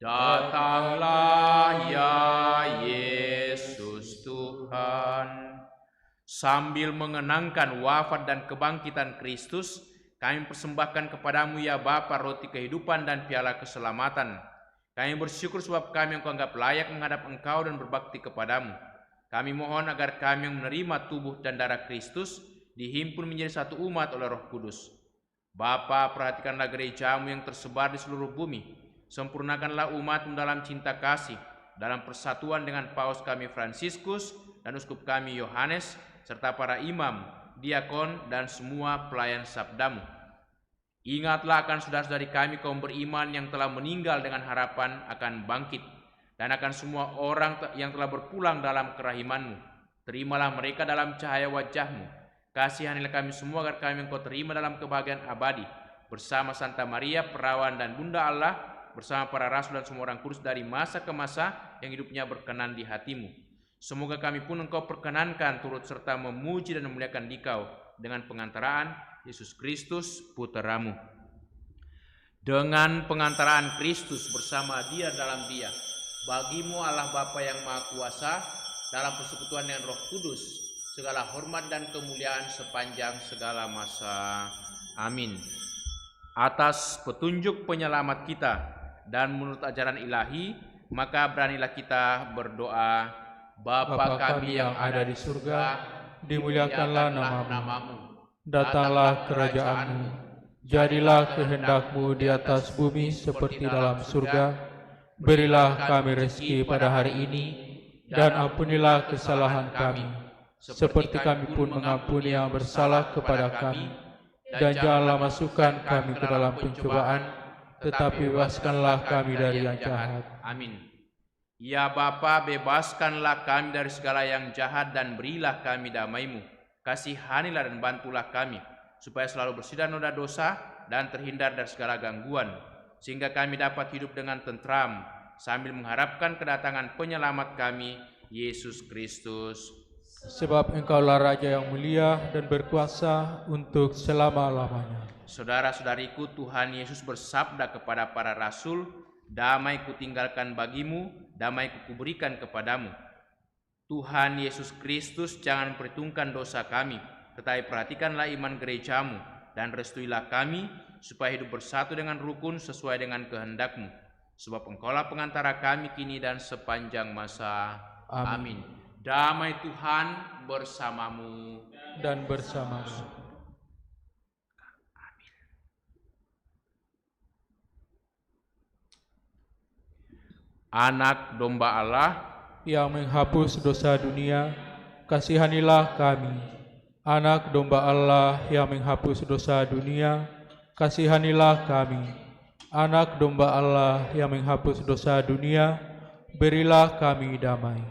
Datanglah ya Yesus Tuhan. Sambil mengenangkan wafat dan kebangkitan Kristus, kami persembahkan kepadamu ya Bapa roti kehidupan dan piala keselamatan. Kami bersyukur sebab kami Engkau anggap layak menghadap Engkau dan berbakti kepadamu. Kami mohon agar kami yang menerima tubuh dan darah Kristus dihimpun menjadi satu umat oleh Roh Kudus. Bapa, perhatikanlah gerejamu yang tersebar di seluruh bumi. Sempurnakanlah umatmu dalam cinta kasih, dalam persatuan dengan Paus kami Fransiskus dan Uskup kami Yohanes, serta para imam, diakon, dan semua pelayan sabdamu. Ingatlah akan saudara-saudari kami kaum beriman yang telah meninggal dengan harapan akan bangkit, dan akan semua orang yang telah berpulang dalam kerahimanmu. Terimalah mereka dalam cahaya wajahmu. Kasihanilah kami semua agar kami Engkau terima dalam kebahagiaan abadi, bersama Santa Maria, Perawan dan Bunda Allah, bersama para rasul dan semua orang kudus dari masa ke masa yang hidupnya berkenan di hatimu. Semoga kami pun Engkau perkenankan turut serta memuji dan memuliakan Dikau dengan pengantaraan Yesus Kristus Putramu. Dengan pengantaraan Kristus bersama Dia dalam Dia, bagimu Allah Bapa yang Maha Kuasa, dalam persekutuan dengan Roh Kudus, segala hormat dan kemuliaan sepanjang segala masa. Amin. Atas petunjuk penyelamat kita dan menurut ajaran ilahi, maka beranilah kita berdoa. Bapa kami yang ada di surga, dimuliakanlah namamu. Datanglah kerajaanmu. Jadilah kehendak-Mu di atas bumi seperti dalam surga. Berilah kami rezeki pada hari ini, dan ampunilah kesalahan kami, seperti kami pun mengampuni yang bersalah kepada kami. Dan janganlah masukkan kami ke dalam pencobaan, tetapi bebaskanlah kami dari yang jahat. Amin. Ya Bapa, bebaskanlah kami dari segala yang jahat dan berilah kami damai-Mu. Kasihanilah dan bantulah kami, supaya selalu bersih dari noda dosa dan terhindar dari segala gangguan, sehingga kami dapat hidup dengan tentram, sambil mengharapkan kedatangan penyelamat kami, Yesus Kristus. Sebab Engkaulah Raja yang mulia dan berkuasa untuk selama-lamanya. Saudara-saudariku, Tuhan Yesus bersabda kepada para rasul, "Damai kutinggalkan bagimu, damai kuberikan kepadamu." Tuhan Yesus Kristus jangan perhitungkan dosa kami, tetapi perhatikanlah iman gerejamu, dan restuilah kami, supaya hidup bersatu dengan rukun sesuai dengan kehendak-Mu. Sebab Engkaulah pengantara kami kini dan sepanjang masa. Amin. Damai Tuhan bersamamu. Dan bersamamu. Anak domba Allah yang menghapus dosa dunia, kasihanilah kami. Anak domba Allah yang menghapus dosa dunia, kasihanilah kami. Anak domba Allah yang menghapus dosa dunia, berilah kami damai.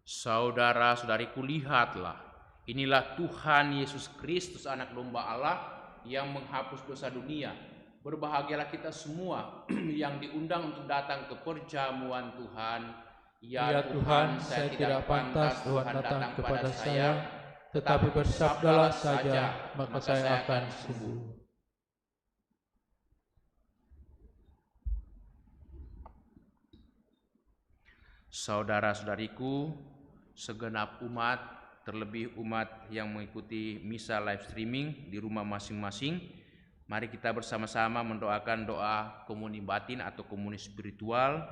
Saudara-saudariku, lihatlah. Inilah Tuhan Yesus Kristus, anak domba Allah yang menghapus dosa dunia. Berbahagialah kita semua yang diundang untuk datang ke perjamuan Tuhan. Ya Tuhan, saya tidak pantas Tuhan datang kepada saya, tetapi bersabdalah saja, maka saya akan sembuh. Saudara-saudariku, segenap umat, terlebih umat yang mengikuti misa live streaming di rumah masing-masing, mari kita bersama-sama mendoakan doa komuni batin atau komuni spiritual,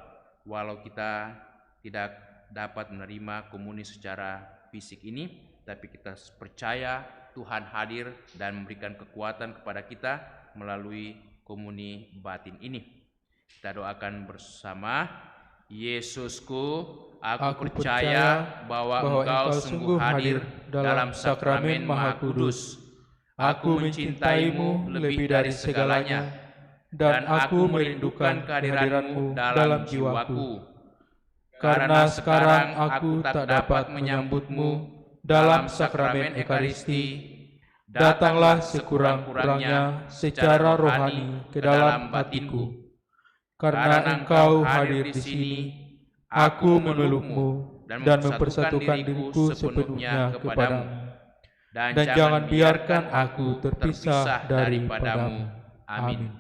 walau kita tidak dapat menerima komuni secara fisik ini, tapi kita percaya Tuhan hadir dan memberikan kekuatan kepada kita melalui komuni batin ini. Kita doakan bersama. Yesusku, aku percaya bahwa Engkau sungguh hadir dalam sakramen Maha Kudus. Aku mencintaimu lebih dari segalanya, dan aku merindukan kehadiran-Mu dalam jiwaku. Karena sekarang aku tak dapat menyambut-Mu dalam sakramen Ekaristi, datanglah sekurang-kurangnya secara rohani ke dalam batinku. Karena Engkau hadir di sini, aku memeluk-Mu dan mempersatukan diriku sepenuhnya kepadamu. Dan jangan biarkan aku terpisah daripadamu. Amin.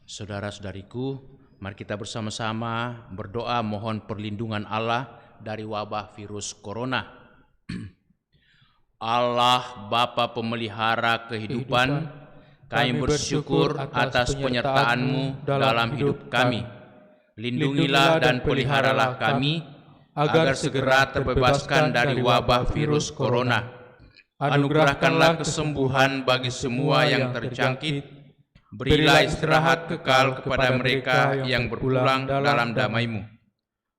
Saudara-saudariku, mari kita bersama-sama berdoa mohon perlindungan Allah dari wabah virus corona. Allah Bapa pemelihara kehidupan, kami bersyukur atas penyertaan-Mu dalam hidup kami. Lindungilah dan peliharalah kami, agar segera terbebaskan dari wabah virus corona. Anugerahkanlah kesembuhan bagi semua yang terjangkit. Berilah istirahat kekal kepada mereka yang berpulang dalam damai-Mu.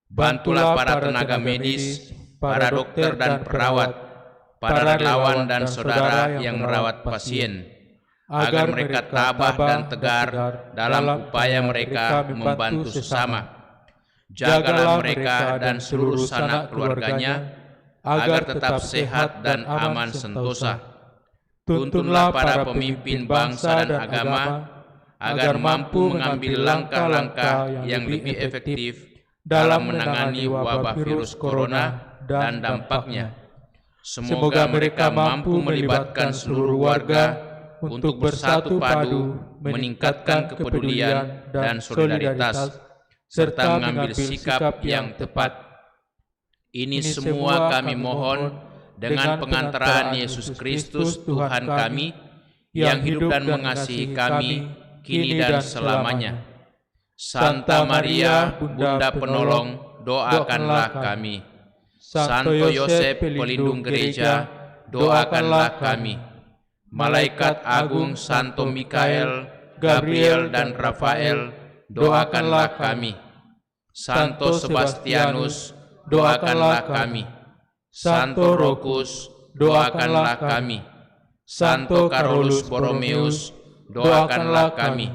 Bantulah para tenaga medis, para dokter dan perawat, para relawan dan saudara yang merawat pasien, agar mereka tabah dan tegar dalam upaya mereka membantu sesama. Jagalah mereka dan seluruh sanak keluarganya, agar tetap sehat dan aman sentosa. Tuntunlah para pemimpin bangsa dan agama agar mampu mengambil langkah-langkah yang lebih efektif dalam menangani wabah virus corona dan dampaknya. Semoga mereka mampu melibatkan seluruh warga untuk bersatu padu, meningkatkan kepedulian dan solidaritas, serta mengambil sikap yang tepat. Ini semua kami mohon dengan pengantaran Yesus Kristus Tuhan kami, yang hidup dan mengasihi kami, kini dan selamanya. Santa Maria, Bunda Penolong, doakanlah kami. Santo Yosef, pelindung gereja, doakanlah kami. Malaikat agung Santo Mikael, Gabriel dan Rafael, doakanlah kami. Santo Sebastianus, doakanlah kami. Santo Rokus, doakanlah kami. Santo Carolus Borromeus, doakanlah kami.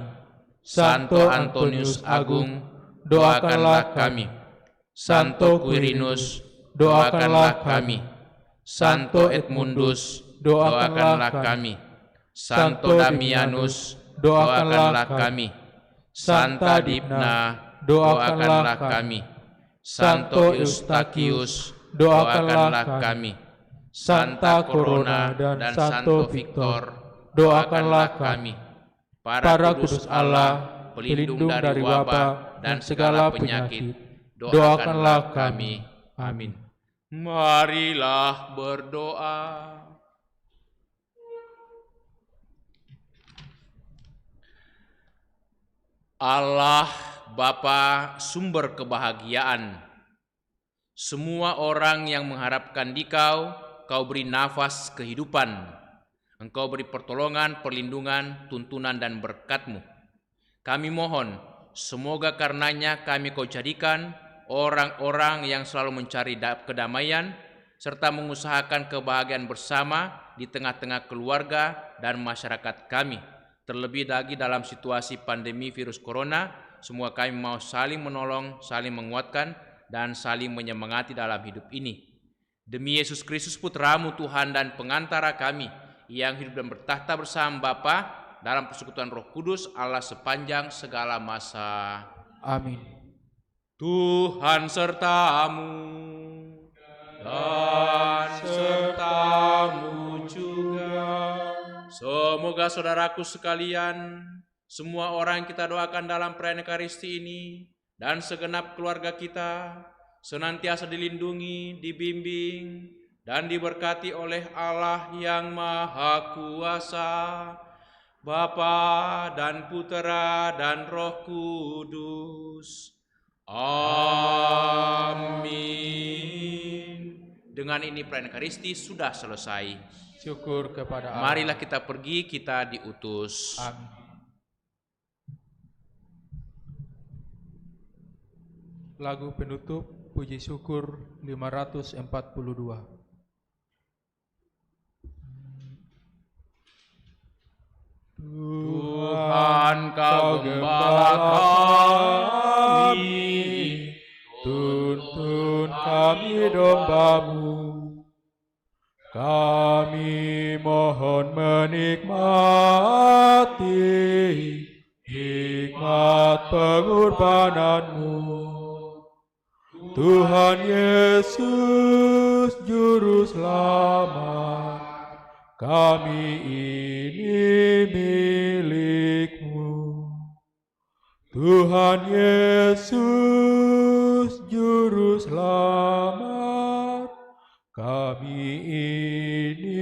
Santo Antonius Agung, doakanlah kami. Santo Quirinus, doakanlah kami. Santo Edmundus, doakanlah kami. Santo Damianus, doakanlah kami. Santa Dipna, doakanlah kami. Santo Eustachius, doakanlah kami. Santa Corona dan Santo Victor, doakanlah kami. Para kudus Allah, pelindung dari wabah dan segala penyakit, doakanlah kami. Amin. Marilah berdoa. Allah, Bapa sumber kebahagiaan, semua orang yang mengharapkan Dikau, Kau beri nafas kehidupan. Engkau beri pertolongan, perlindungan, tuntunan dan berkat-Mu. Kami mohon, semoga karenanya kami Kau jadikan orang-orang yang selalu mencari kedamaian, serta mengusahakan kebahagiaan bersama di tengah-tengah keluarga dan masyarakat kami. Terlebih lagi dalam situasi pandemi virus corona, semua kami mau saling menolong, saling menguatkan, dan saling menyemangati dalam hidup ini. Demi Yesus Kristus Putra-Mu Tuhan dan pengantara kami, yang hidup dan bertahta bersama Bapa dalam persekutuan Roh Kudus, Allah sepanjang segala masa. Amin. Tuhan sertamu dan sertamu juga. Semoga saudaraku sekalian, semua orang yang kita doakan dalam perayaan Ekaristi ini, dan segenap keluarga kita, senantiasa dilindungi, dibimbing, dan diberkati oleh Allah yang Maha Kuasa, Bapa dan Putera dan Roh Kudus. Amin. Dengan ini perayaan Ekaristi sudah selesai. Syukur kepada Allah. Marilah kita pergi, kita diutus. Amin. Lagu penutup puji syukur 542. Tuhan, Kau gembala kami, tuntun kami domba-Mu. Kami mohon menikmati hikmat pengorbanan-Mu. Tuhan Yesus Juru Selamat, kami ini milik-Mu. Tuhan Yesus Juru Selamat, kami ini